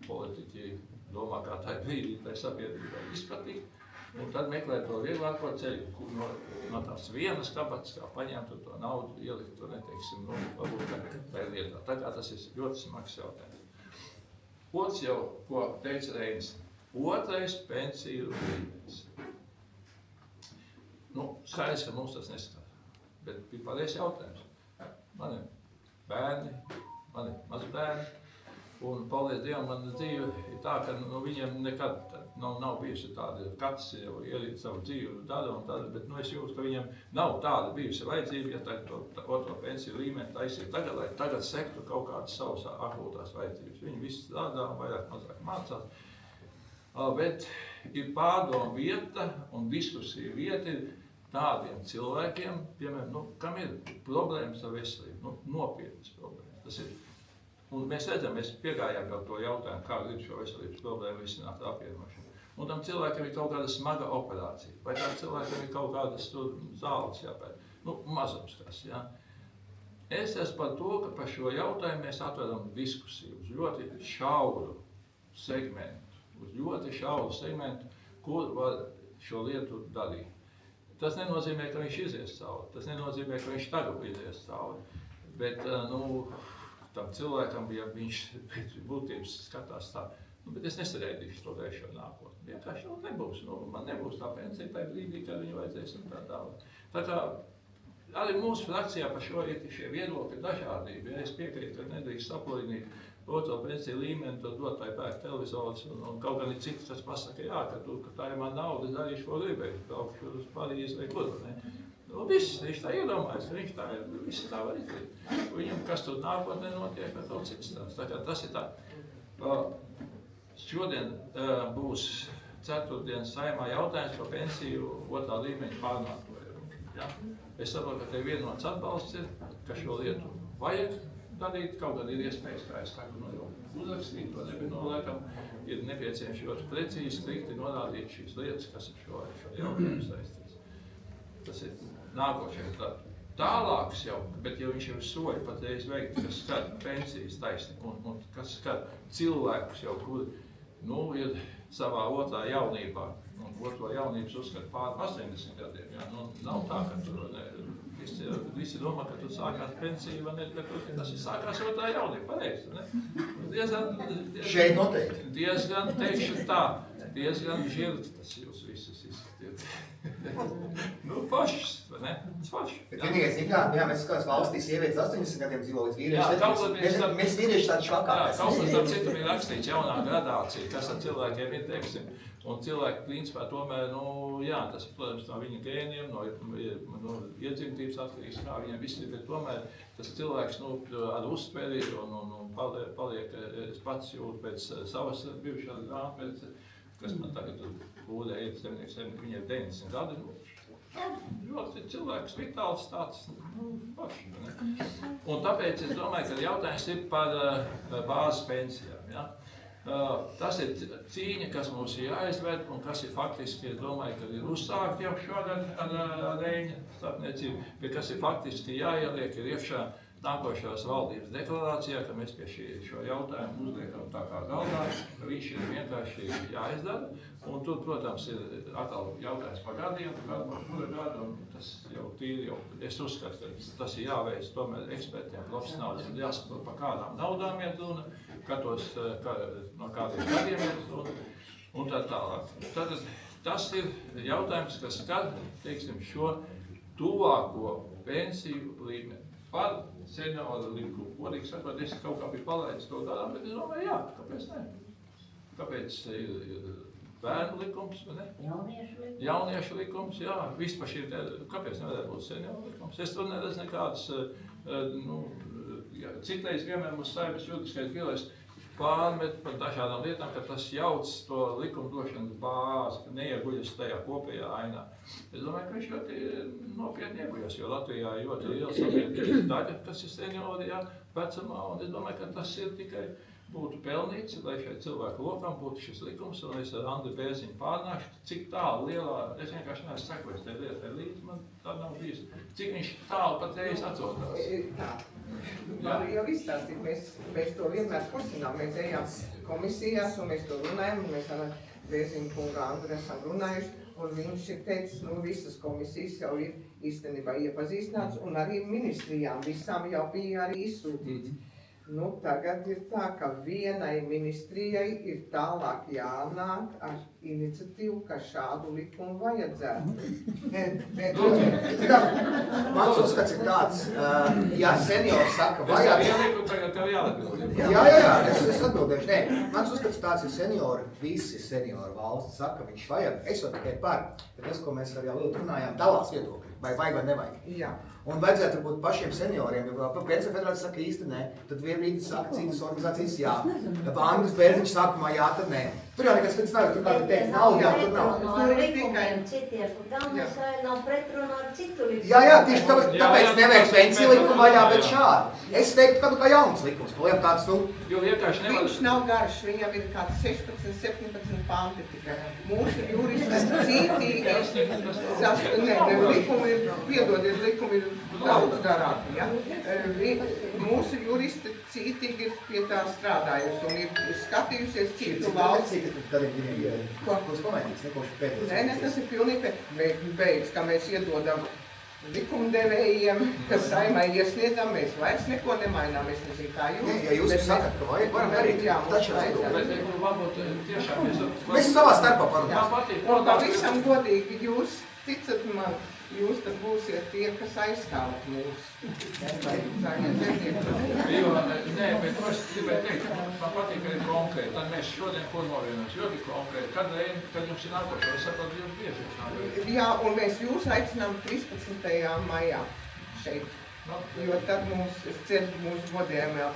politiķi domā, kā tajā brīdī tai sabiedrībai izpratīt, un tad meklē to vieglāko ceļu, kur no tās vienas kabatas, kā paņemtu to naudu, ielikt to, neteiksim, nu, varbūt tai lietā. Tā kā tas ir ļoti smags jautājums. Otrs jau, ko teica Reinis. Otrais pensiju līmenis. Nu, skaidrs, ka mums tas neskatās, bet bija pareizs jautājums. Man ir bērni, man ir mazbērni, un paldies Dievam, man dzīve ir tā, ka viņiem nekad nav bijusi tāda, katrs jau ielīt savu dzīvi, dara un dara, bet es jūtu, ka viņiem nav tāda bijusi vajadzība, ja tagad to otro pensiju līmeni taisīt tagad, lai tagad sektu kaut kādas savas akūtās vajadzības. Viņi visi strādā, vairāk mazāk mācās. Bet ir pārdomu vieta un diskusija vieta ir tādiem cilvēkiem, piemēram, kam ir problēmas ar veselību, nopietnas problēmas. Tas ir. Un mēs redzam, mēs piegājām jau to jautājumu, kā grib šo veselības problēmu risināt apvienošanu. Un tam cilvēkam ir kaut kāda smaga operācija, vai tam cilvēkam ir kaut kādas zāles jāpēr. Mazums kas, jā. Es esmu par to, ka par šo jautājumu mēs atveram diskusiju uz ļoti šauru segmentu. Uz ļoti šauru segmentu, kur var šo lietu darīt. Tas nenozīmē, ka viņš izies cauri, tas nenozīmē, ka viņš tagad izies cauri, bet, tam cilvēkam, ja viņš pēc būtības skatās tā, bet es nesagaidīšu to vēlēšanu nākotni. Vienkārši nebūs, man nebūs tā pensija tajā brīdī, kad viņu vajadzēs un tā tālāk. Tā kā arī mūsu frakcijā par šo ir šie viedokļi dažādība. Ja es piekrītu, ka nedrīkst saplīnīt otro pensiju līmeni, tad dot vai pērk televizors, un kaut gan ir cits, kas pasaka, jā, ka tā ir man nauda, darīšu, ko gribēju, braukšu uz Parīzi vai kur, ne? Nu, viņš tā iedomājas, viņš tā ir, visi tā var izdarīt. Viņam, kas tur nākotnē notiek, bet daudz cits tāds. Tā kā tas ir tā. Šodien būs ceturtdienas saimā jautājums par pensiju 2. līmeņa pārmantojumu. Ja? Es saprotu, ka te vienots atbalsts ir, ka šo lietu vajag darīt, kaut gan ir iespējas, kā es saku, jau uzrakstīt, to nebinolēkam, ir nepieciešams ļoti precīzi, strikti norādīt šīs lietas, kas ir šo jautājumu saistīts. Tas ir nākošais tālāks jau, bet jau viņš ir soļi patreiz veikti, kas skar pensijas taisni un kas skar cilvēkus jau, kuri, ir savā otrā jaunībā, un otro jaunības uzskata pār 80 gadiem, ja? Nav tā, ka tur visi domā, ka tur sākās pensija, vai ne, bet tas ir sākās otrā jaunība, pareizi, ne? Šeit noteikti. Diezgan, teikšu tā, diezgan žilti tas jūs visus izskatiet. Pašs, vai ne? Pašs. Bet vienīgais, mēs skatās valstīs sievietes 80 gadiem dzīvo līdz vīrieši. Mēs vīrieši tādi švakākās. Kaut kas tam citam ir rakstīts jaunā gradācija, kas ar cilvēkiem ir, teiksim. Un cilvēki, principā, tomēr, tas, protams, no viņa gēniem, no iedzimtības atkarīgs, kā viņam viss ir, bet tomēr tas cilvēks, ar uztveri un paliek, es pats jūtu pēc savas bijušās grāmatvedces, kas man tagad būdē ir 70, viņa ir 90 gadi, ļoti cilvēks vitāls tāds, paši, ne? Un tāpēc es domāju, ka jautājums ir par bāzes pensijām, ja? Tas ir cīņa, kas mums ir jāizved un kas ir faktiski, es domāju, ka ir uzsākt jau šogad ar Reņa starpniecību, bet kas ir faktiski jāieliek ir iekšā nākošās valdības deklarācijā, ka mēs pie šo jautājumu uzliekam tā kā galdā, ka viņš ir vienkārši jāizdara. Un tur, protams, ir atkal jautājums par gadiem, par gadu, un tas jau tīri jau, es uzskatu, ka tas ir jāveic tomēr ekspertiem, profesionāliem, jāsaprot, par kādām naudām iet runa, no kādiem gadiem iet runa, un tā tālāk. Tad tas ir jautājums, kas skar, teiksim, šo tuvāko pensiju līmeni. Par senioru likumu. Godīgi sakot, es kaut kā biju palaidis to garām, bet es domāju, jā, kāpēc ne? Kāpēc ir bērnu likums, vai ne? Jauniešu likums, jā. Vispār šī, kāpēc nevarētu būt senioru likums? Es tur neredzu nekādas, citreiz vienmēr mums Saeimas juridiskais birojas pārmet par dažādām lietām, ka tas jauc to likumdošanas bāzi, ka neieguļas tajā kopējā ainā. Es domāju, ka viņš ļoti nopietni ieguļas, jo Latvijā ir ļoti liela sabiedrības daļa, kas ir seniori, vecumā, un es domāju, ka tas ir tikai būtu pelnīts, lai šai cilvēku lokam būtu šis likums, un es ar Andri Bērziņu pārnāšu, cik tālu lielā, es vienkārši neesmu sekojis tai lietai līdz, man tā nav bijis, cik viņš tālu patreiz atrodās. Tā. Jau izstāstīt, mēs to vienmēr kursinām, mēs ejam komisijās un mēs to runājam, un mēs ar Bērziņu kungu Andru esam runājuši, un viņš ir teicis, visas komisijas jau ir īstenībā iepazīstināts, un arī ministrijām visām jau bija arī izsūtīts. Tagad ir tā, ka vienai ministrijai ir tālāk jānāk ar iniciatīvu, ka šādu likumu vajadzētu. Mans uzskats ir tāds, ja seniors saka, vajag... Jā, es atbildēšu. Nē, mans uzskats tāds ir seniori, visi seniori valsts saka, viņš vajag, es jau tikai par, bet tas, ko mēs arī ļoti runājām, dalās viedokļi, vai vajag vai nevajag. Jā. Un vajadzētu būt pašiem senioriem, jo Pensiju federācija saka īsti nē, tad vienbrīd saka citas organizācijas jā. Ja Andris Bērziņš sākumā jā, tad nē. Tur jau nekas cits nav, tur kādi teikt, nav, jā, tur nav. Tur likumiem citiem, un galvenais nav pretrunā ar citu likumu. Jā, tieši tāpēc nevajag pensiju likumu vaļā, bet šādi. Es teiktu, kādu kā jauns likums, paliek tāds, Viņš nav garš, viņam ir kāds 16, 17 panti tikai. Mūsu juristi cītīgi, likumi ir, piedodiet, likumi ir daudz garāki, ja? Mūsu juristi cītīgi ir pie tā strādājusi un ir skatījusies citu valsts. Ko jūs pamainīts, nekoši pēdējais? Nē, tas ir pilnīgi beidz, ka mēs iedodam likumdevējiem, kas Saeimai iesniedzam, mēs vairs neko nemainām, es nezinu, kā jūs. Ja jūs sakat, ka vajag, varam darīt, taču varbūt tiešām mēs savā starpā parunām. Un pavisam godīgi, jūs ticat man, jūs tad būsiet tie, kas aizstāvat mūs. Nē, bet es gribēju teikt, man patīk arī konkrēti, tad mēs šodien ko novienojamies ļoti konkrēti. Kad jums ir nākošais, es saprotu, jūs bieži nākošais. Jā, un mēs jūs aicinām 13. maijā šeit. Jo tad mūsu godējumā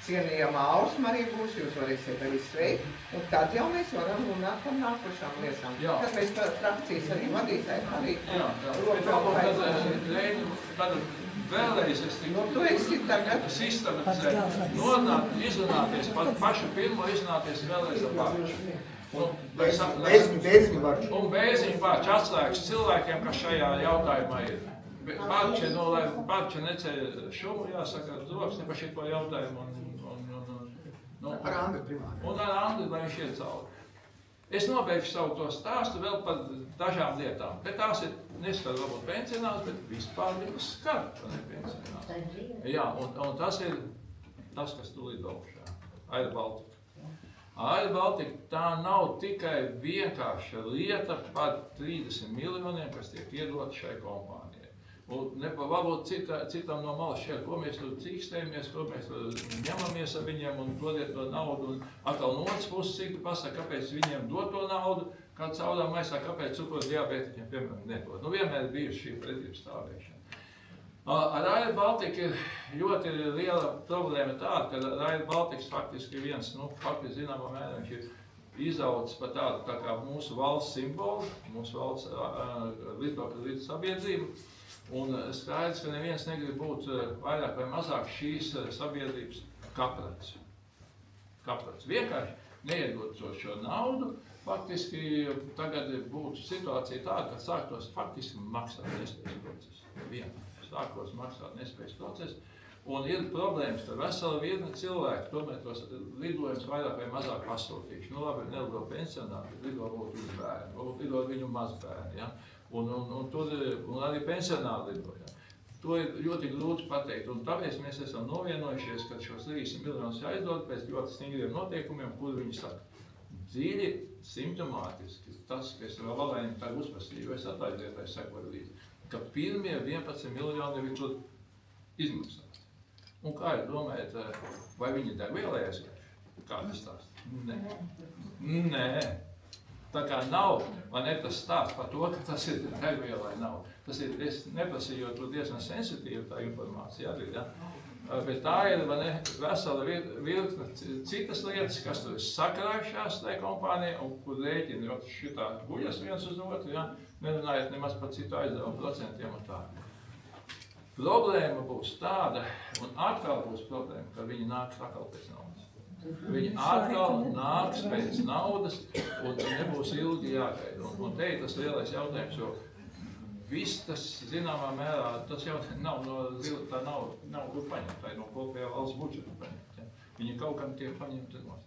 cienījamā Ausma arī būs, jūs varēsiet arī sveikt. Un tad jau mēs varam runāt par nākošām lietām. Tad mēs frakcijas arī vadītāji arī Tad vēlreiz es tiku sistematizēt, izrunāties, pašu pirmo izrunāties vēlreiz ar Bārču. Bēziņu Bārču. Un Bēziņu Bārču atslēgas cilvēkiem, kas šajā jautājumā ir. Bārča, lai Bārča neceļ šumu, jāsaka, droks ne par šito jautājumu. Ar Andri primāri. Un ar Andri, lai viņš iet cauri. Es nobeigšu savu to stāstu vēl par dažām lietām, bet tās ir neskar varbūt pensionārs, bet vispār viņus skar, vai ne pensionārs. Jā, un tas ir tas, kas tūlīt augšā. Air Baltica. Air Baltica tā nav tikai vienkārša lieta par 30 miljoniem, kas tiek iedot šai kompānijai. Un varbūt citam no malas šeit, ko mēs tur cīkstējamies, ko mēs ņemamies ar viņiem un dodiet to naudu. Un atkal no otras puses cik tu pasaka, kāpēc viņiem dod to naudu, kā caurā maisā, kāpēc cukurs diabētiķiem, piemēram, nedod. Vienmēr ir bijusi šī pretības stāvēšana. Ar Air Baltica ir ļoti liela problēma tāda, ka Air Baltica faktiski ir viens, faktiski zināmā mērā viņš ir izaudzis par tādu tā kā mūsu valsts simbolu, mūsu valsts lidokļu sabiedrību. Un skaidrs, ka neviens negrib būt vairāk vai mazāk šīs sabiedrības kaprats. Vienkārši neiedot šo naudu, faktiski tagad būtu situācija tāda, ka sāktos faktiski maksāt nespējas procesu. Vienkārši sākos maksāt nespējas procesu. Un ir problēmas, ka vesela virkne cilvēku tomēr tos lidojumus vairāk vai mazāk pasūtījuši. Labi, nelido pensionāri, lido būtu uz bērni, lido viņu mazbērni. Ja? Un arī pensionāri lidoja. To ir ļoti grūti pateikt, un tāpēc mēs esam novienojušies, ka šos 30 miljonus jāizdod pēc ļoti stingriem noteikumiem, kur viņi saka. Dziļi, simptomātiski, tas, ka es vēl valēņiem tā uzprasīju, jo es atlaidietājs sekoju līdzi, ka pirmie 11 miljoni ir tur izmaksāti. Un kā jūs domājat, vai viņi degvielai aizgājuši? Kā tas stāst? Nē. Tā kā nav, vai ne tas stāsts par to, ka tas ir degvielai nav. Tas ir, es neprasīju, jo tur diezgan sensitīva tā informācija arī, ja? Bet tā ir, vai ne, vesela virkne citas lietas, kas tur ir sakrājušās tajā kompānijā, un kur rēķini jau šitā guļas viens uz otru, ja? Nerunājot nemaz par citu aizdevumu procentiem un tā. Problēma būs tāda, un atkal būs problēma, ka viņi nāks atkal pēc naudas. Viņi atkal nāks pēc naudas, un nebūs ilgi jāgaida. Un te ir tas lielais jautājums, jo viss tas, zināmā mērā, tas jau nav no tā nav kur paņemt, tā ir no kopējā valsts budžeta paņemt. Ja? Viņi kaut kam tiek paņemti no.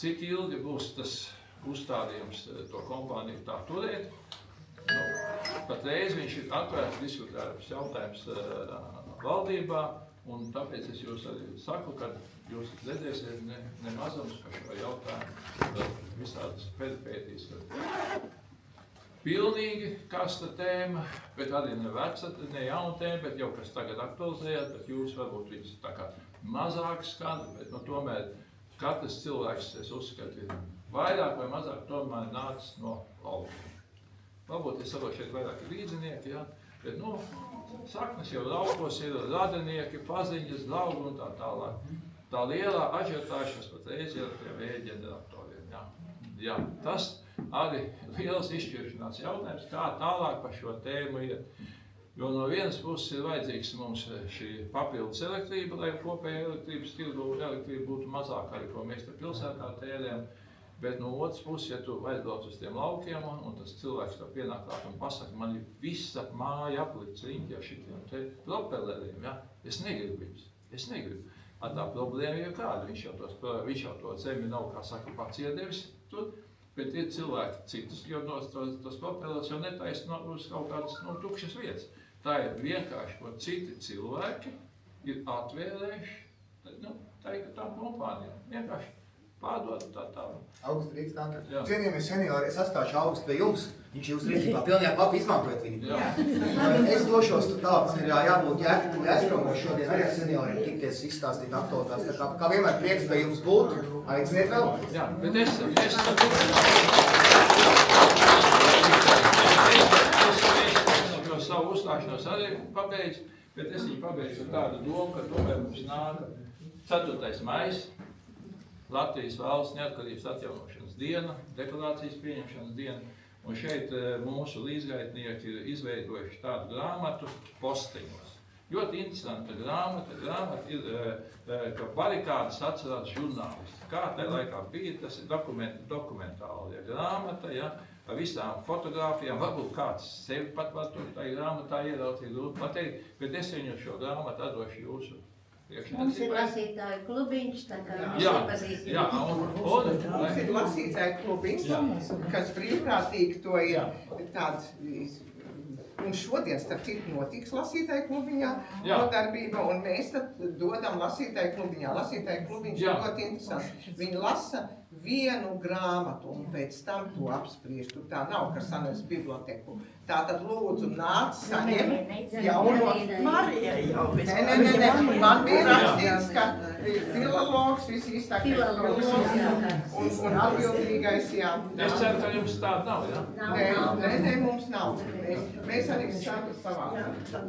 Cik ilgi būs tas uzstādījums to kompāniju tā turēt? Patreiz viņš ir atvērts diskutējums jautājums valdībā, un tāpēc es jūs arī saku, ka jūs redzēsiet nemazums par šo jautājumu visādas peripētīs. Pilnīgi karsta tēma, bet arī ne veca, ne jauna tēma, bet jau kas tagad aktualizējāt, bet jūs varbūt viņas tā kā mazāk skan, bet tomēr katrs cilvēks, es uzskatu, ir vairāk vai mazāk tomēr nācis no laukuma. Varbūt es saprotu šeit vairāk līdzinieki, ja? Bet, saknes jau laukos ir radinieki, paziņas, draugi un tā tālāk. Tā lielā ažiotāža, kas patreiz ir pie vēja ģeneratoriem, ja? Jā, tas arī liels izšķiršanās jautājums, kā tālāk par šo tēmu iet. Jo no vienas puses ir vajadzīgs mums šī papildus elektrība, lai kopēja elektrības tirgu elektrība būtu mazāk arī, ko mēs te pilsētā tērējam. Bet no otras puses, ja tu aizbrauc uz tiem laukiem, un tas cilvēks tev pienāk klāt un pasaka, man ir visa māja aplikts riņķi ar šitiem te propelleriem, ja? Es negribu viņus, es negribu. Tā problēma ir kāda, viņš jau to zemi nav, kā saka, pats iedevis tur, bet ir cilvēki citus, jo tos propellers jau netaisno uz kaut kādas tukšas vietas. Tā ir vienkārši, ko citi cilvēki ir atvērējuši, tā ir tām kompānijām, vienkārši. pārdot un tā tālāk. Augsts Rīgas tanka. Jā. Cienījamie seniori, es atstāšu Augstu pie jums. Viņš jūs rīcībā pilnajā papi izmantojat viņu. Jā. Es došos tālāk, man ir jābūt jēgtu aizpromošu šodien arī ar senioriem tikties izstāstīt aktualitātes. Tā kā vienmēr prieks pie jums būt, aiciniet vēl. Jā, bet es savu uzstāšanos arī pabeidzu, bet es viņu pabeidzu ar tādu domu, ka tomēr mums nāk 4. maijs, Latvijas valsts neatkarības atjaunošanas diena, deklarācijas pieņemšanas diena, un šeit mūsu līdzgaitnieki ir izveidojuši tādu grāmatu posteņos. Ļoti interesanta grāmata. Grāmata ir, ka barikādas atcerās žurnālisti. Kā tajā laikā bija, tas ir dokumentāla grāmata, ja, ar visām fotogrāfijām. Varbūt kāds sevi pat var tur tajā grāmatā ieraudzīt, grūti pateikt, bet es viņu šo grāmatu atdošu jūsu priekšā. Mums ir lasītāju klubiņš, tā kā mēs Jā, iepazīstam. jā, Mums ir lasītāju klubiņš, kas brīvprātīgi to ir tāds. Un šodien, starp citu, notiks lasītāju klubiņā nodarbība, un mēs tad dodam lasītāju klubiņā. Lasītāju klubiņš ir ļoti interesants. Viņi lasa vienu grāmatu un pēc tam to apspriež. Tur tā nav, ka sanes biblioteku. Tātad lūdzu nāc saņem jauno. Marija jau Nē. Man bija rakstīts, ka filologs, visi izstākais Filologs, un atbildīgais, jā. Es ceru, ka jums tāda nav, ja? Nē, mums nav. Mēs arī savā.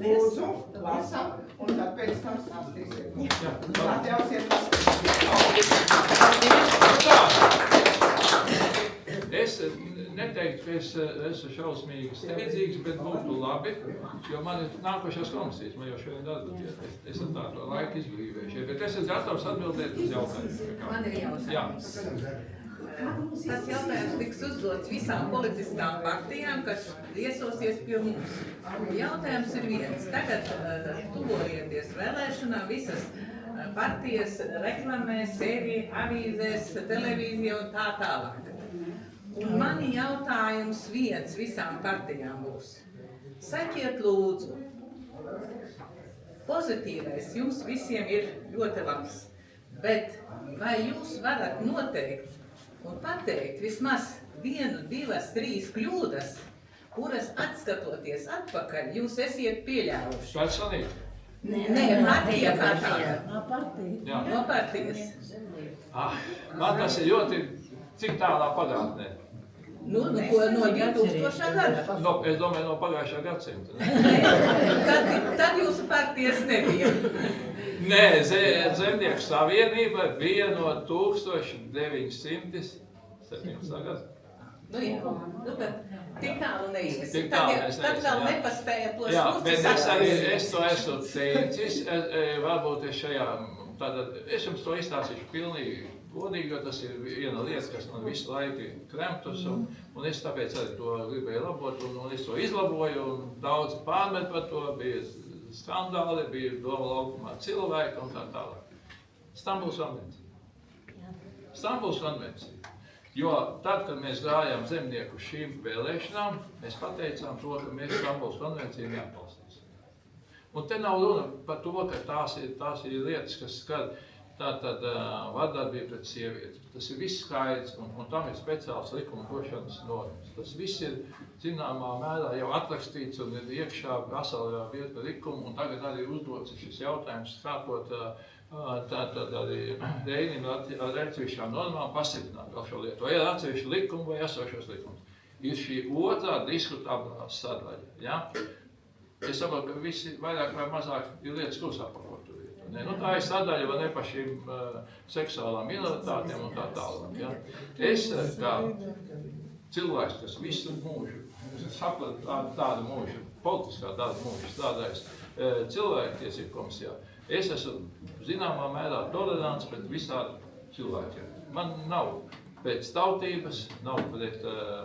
Lūdzu, lasam, un tad pēc tam stāstīsim. Atļausiet Es neteiktu, ka es esmu šausmīgi steidzīgs, bet būtu labi, jo man ir nākošās komisijas, man jau šodien atbildēt. Es ar tādu laiku izbrīvējušies, bet es esmu gatavs atbildēt uz jautājumiem. Man ir jautājums. Jā. Tas jautājums tiks uzdots visām politiskām partijām, kas viesosies pie mums. Jautājums ir viens. Tagad tuvojieties vēlēšanām, visas partijas reklamē sevi avīzēs, televīzija un tā tālāk. Un mani jautājums viens visām partijām būs. Sakiet lūdzu, pozitīvais jums visiem ir ļoti labs, bet vai jūs varat noteikt un pateikt vismaz 1, 2, 3 kļūdas, kuras atskatoties atpakaļ, jūs esiet pieļāvuši? Personīgi? Nē, partija kā tāda. Jā. No partijas. Man tas ir ļoti, cik tālā pagātnē? Nu, ko no 2000. gada. Es domāju, no pagājušā gadsimta. Tad jūsu partijas nebija. Nē, Zemnieku savienība bija no 1917. gada. Nu jā, bet tik tālu neiesim. Tik tālu mēs Tad vēl neiesim, jā. nepaspēja to Jā, šūci bet saprast. es to esmu teicis, varbūt es šajā, tātad, es jums to izstāstīšu pilnīgi godīgi, jo tas ir viena lieta, kas man visu laiku kremtus, un es tāpēc arī to gribēju labot, un es to izlaboju, un daudz pārmet par to, bija skandāli, bija doma laukumā cilvēki un tā tālāk. Stambuls konvencija. Jo tad, kad mēs gājām zemnieku šīm vēlēšanām, mēs pateicām to, ka mēs Stambuls konvenciju neatbalstīsim. Un te nav runa par to, ka tās ir lietas, kas skar tātad vardarbību pret sievieti. Tas ir viss skaidrs, un tam ir speciāls likumdošanas normas. Tas viss ir zināmā mērā jau atrakstīts un ir iekšā veselajā virkne likumu, un tagad arī uzdots šis jautājums, sākot tātad arī Reinim ar atsevišķām normām pastiprināt vēl šo lietu. Vai ir atsevišķi likumi vai esošos likumus. Ir šī otrā diskutablā sadaļa. Ja? Es saprotu, ka visi vairāk vai mazāk ir lietas klusā par ko tur ir. Nu, tā ir sadaļa vai ne par šīm seksuālām minoritātiem un tā tālāk. Ja? Es kā cilvēks, kas visu mūžu, saprat tādu mūžu, politiskā tādu mūžu strādājis cilvēktiesību komisijā, es esmu zināmā mērā tolerants pret visādiem cilvēkiem. Man nav pēc tautības, nav pret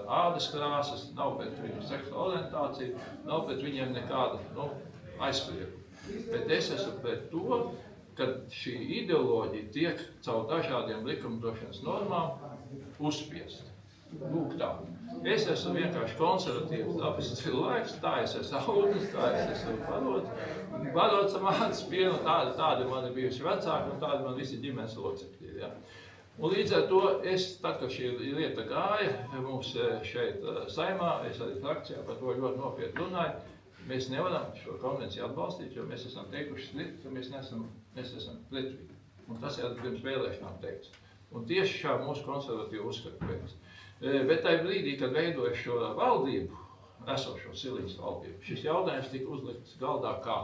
ādas krāsas, nav pret viņu seksuālu orientāciju, nav pret viņiem nekāda aizsprieduma. Bet es esmu pret to, ka šī ideoloģija tiek caur dažādiem likumdošanas normām uzspiesta. Lūk tā. Es esmu vienkārši konservatīvs dabas cilvēks, tā es esmu audis, tā es esmu barots ar mātes pienu, tādi mani bijuši vecāki un tādi man visi ģimenes locekļi. Ja. Un līdz ar to tad, kad šī lieta gāja, mums šeit Saimā, es arī frakcijā par to ļoti nopietni runāju, mēs nevaram šo konvenciju atbalstīt, jo mēs esam teikuši strikt, ka mēs esam pretvīgi. Un tas ir pirms vēlēšanām teikts. Un tieši šā mūsu konservatīva uzskata pēc. Bet tajā brīdī, kad veidoja šo valdību, esošo Siliņas valdību, šis jautājums tika uzlikts galdā kā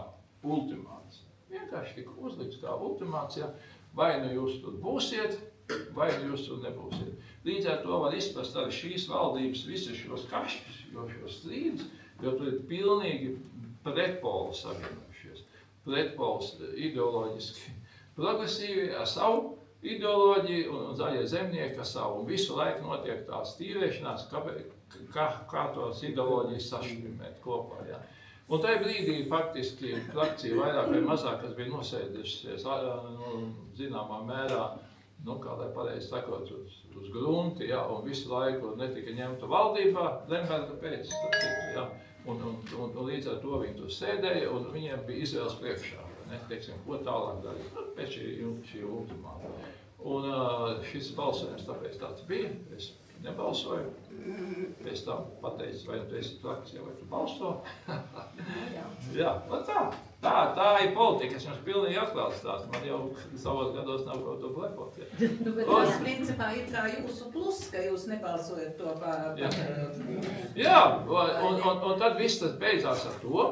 ultimāts. Vienkārši tika uzlikts kā ultimāts, ja vai nu jūs tur būsiet, vai nu jūs tur nebūsiet. Līdz ar to var izprast arī šīs valdības visus šos kašķus, šos strīdus, jo tur ir pilnīgi pretpoli savienojušies. Pretpols ideoloģiski progresīvi ar savu ideoloģiju un zaļie zemnieki ar savu. Un visu laiku notiek tās tīrēšanās, kā tos ideoloģijas sašķirmēt kopā. Ja. Un tajā brīdī faktiski frakcija vairāk vai mazāk, kas bija nosēdušies zināmā mērā, kā lai pareizi sakot, uz grunti, ja, un visu laiku netika ņemta valdībā, Lemberga pēc, ja, un līdz ar to viņi tur sēdēja, un viņiem bija izvēles priekšā, ne, teiksim, ko tālāk darīt, pēc šī ultimāta. Un šis balsojums tāpēc tāds bija, es nebalsoju, pēc tam pateicu, vai tu esi frakcijā, vai tu balso. Jā, tā ir politika, es jums pilnīgi atklāti stāstu, man jau savos gados nav kaut to blepot. Nu, bet tas principā ir kā jūsu plus, ka jūs nebalsojat to par... Jā, un tad viss tas beidzās ar to,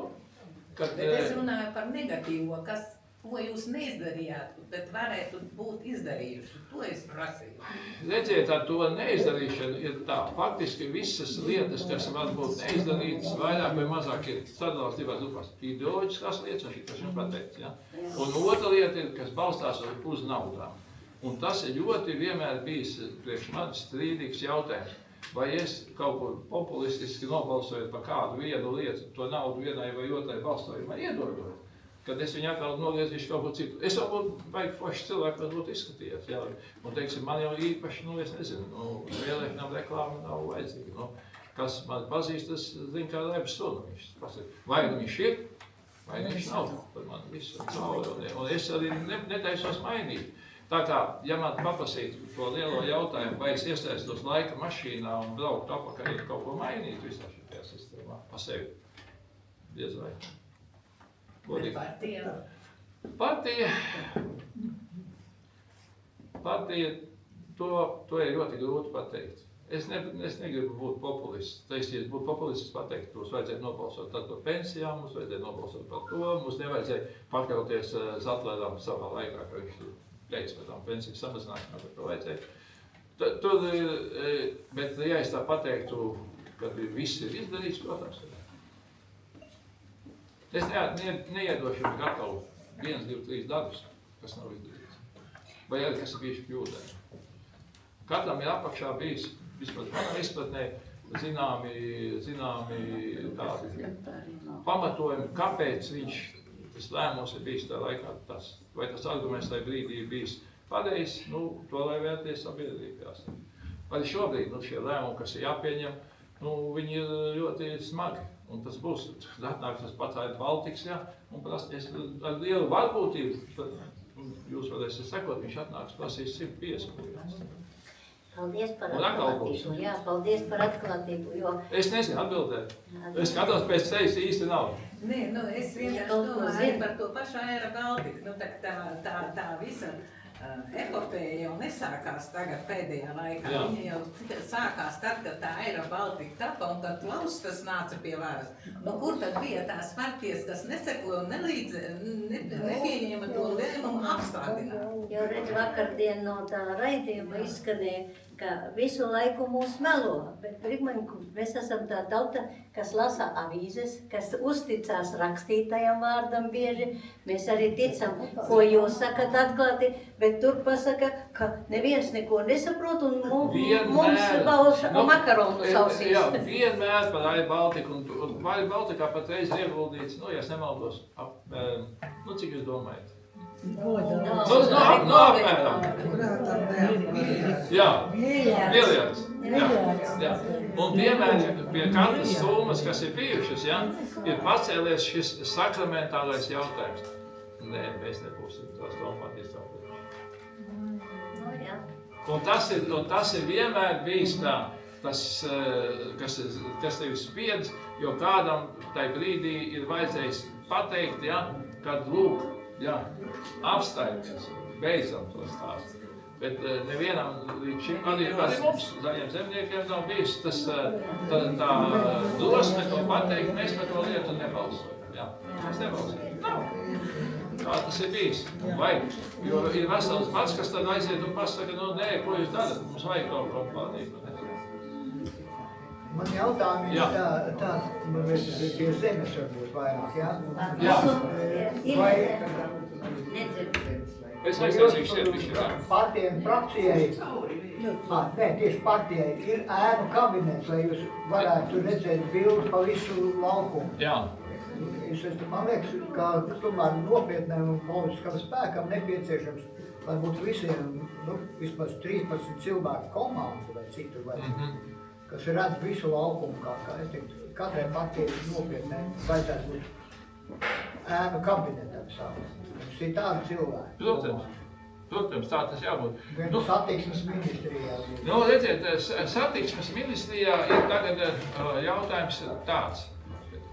kad... Bet es runāju par negatīvo, ko jūs neizdarījāt, bet varētu būt izdarījuši. To es prasīju. Redziet, ar to neizdarīšanu ir tā. Faktiski visas lietas, kas var būt neizdarītas, vairāk vai mazāk ir sadalās divās grupās. Ideoloģiskās lietas, un šitas jums pateicis, ja? Un otra lieta ir, kas balstās uz naudām. Un tas ir ļoti vienmēr bijis priekš manis strīdīgs jautājums. Vai es kaut kur populistiski nobalsoju par kādu vienu lietu, to naudu vienai vai otrai balsojumai iedodot? Kad es viņu atkal nogriezīšu kaut ko citu. Es varbūt baigi forši cilvēku varbūt izskatījies, jā. Un, teiksim, man jau īpaši, es nezinu, vēlēšanām reklāma nav vajadzīga. Kas man pazīst, tas zina, kā Rebs sunu. Viņš pasaka, vai viņš ir, vai viņš nav. Par mani visu cauri. Un es arī netaisos mainīt. Tā kā, ja man paprasītu to lielo jautājumu, vai es iesaistos laika mašīnā un brauktu apakaļ un kaut ko mainīt visā šajā sistēmā, pa sevi. Diez vai. Partija, to ir ļoti grūti pateikt. Es negribu būt populists. Ja es būtu populists, pateikt, mums vajadzēja nobalsot par pensijām, mums vajadzēja nobalsot par to, mums nevajadzēja pakļauties Zatleram savā laikā, ka viņš teica par tām pensiju samazināšanām, bet to vajadzēja. Bet ja es tā pateiktu, ka viss ir izdarīts, protams, es neiedošu jums gatavu 1, 2, 3 darbus, kas nav izdarīts. Vai arī, kas ir bijuši kļūdēni. Katram ir apakšā bijis, vismaz manā izpratnē, zināmi tādi pamatojumi, kāpēc tas lēmums ir bijis tā laikā tas. Vai tas arguments tajā brīdī ir bijis pareizs, to lai vērties sabiedrībā. Arī šobrīd šie lēmumi, kas ir jāpieņem, viņi ir ļoti smagi. Un tas būs, atnāks tas pats Air Baltics, ja, un prasties ar lielu varbūtību, jūs varēsiet sekot, viņš atnāks prasīs 150 miljonus. Paldies par atklātību, jā, paldies par atklātību, jo... Es nezinu atbildēt, es skatos pēc sejas īsti nav. Nē, es vienkārši domāju par to pašu Air Balticu, tā visa epopēja jau nesākās tagad pēdējā laikā. Jā. Viņa jau sākās tad, kad tā Air Baltica tapa un kad Klaustas nāca pie varas. Kur tad bija tās partijas, kas nesekoja un nepieņēma to lēmumu apstādināt? Jau redz, vakardien no tā raidījuma izskanēja, ka visu laiku mūs melo, bet mēs esam tā tauta, kas lasa avīzes, kas uzticās rakstītajam vārdam bieži. Mēs arī ticam, ko jūs sakat atklāti, bet tur pasaka, ka neviens neko nesaprot un mums balsa makaronu sausīs. Jā, vienmēr par Air Balticu un Air Balticā patreiz ir ieguldīts, ja es nemaldos, cik jūs domājat? Apmēram. Jā, miljards. Jā. Un vienmēr pie katras summas, kas ir bijušas, ir pacēlies šis sakramentālais jautājums. Nē, mēs nebūsim tās domāt izsāpēt. Un tas ir vienmēr bijis tā, kas tevi spiedz, jo kādam tai brīdī ir vajadzējis pateikt, ja, kad lūk, ja, apstājamies, beidzam to stāstu. Bet nevienam līdz šim arī mums, zaļiem zemniekiem, nav bijis tā drosme to pateikt, mēs par to lietu nebalsojam. Ja. Mēs nebalsojam. Nav. Tā tas ir bijis. Vajag. Jo ir vesels pats, kas tad aiziet un pasaka, nē, ko jūs darat, mums vajag kaut ko palīdzību. Man jautājumi ir tāds, pie zemes varbūt vairāk, jā? Jā. Vai Es aizsācīšu šeit višķi tā. partijai un frakcijai, tieši partijai, ir ēnu kabinets, lai jūs varētu redzēt bildi pa visu laukumu? Jā. Man liekas, ka tomēr nopietnēm un politiskam spēkam nepieciešams, lai būtu visiem, vismaz 13 cilvēku komandu vai citu, kas redz visu laukumu, kā es teiktu, katrai partijai nopietnē vajadzētu būt ēnu kabinetam savu. Mums ir tādi cilvēki. Protams, tā tas jābūt. Satiksmes ministrijā. Redziet, satiksmes ministrijā ir tagad jautājums tāds.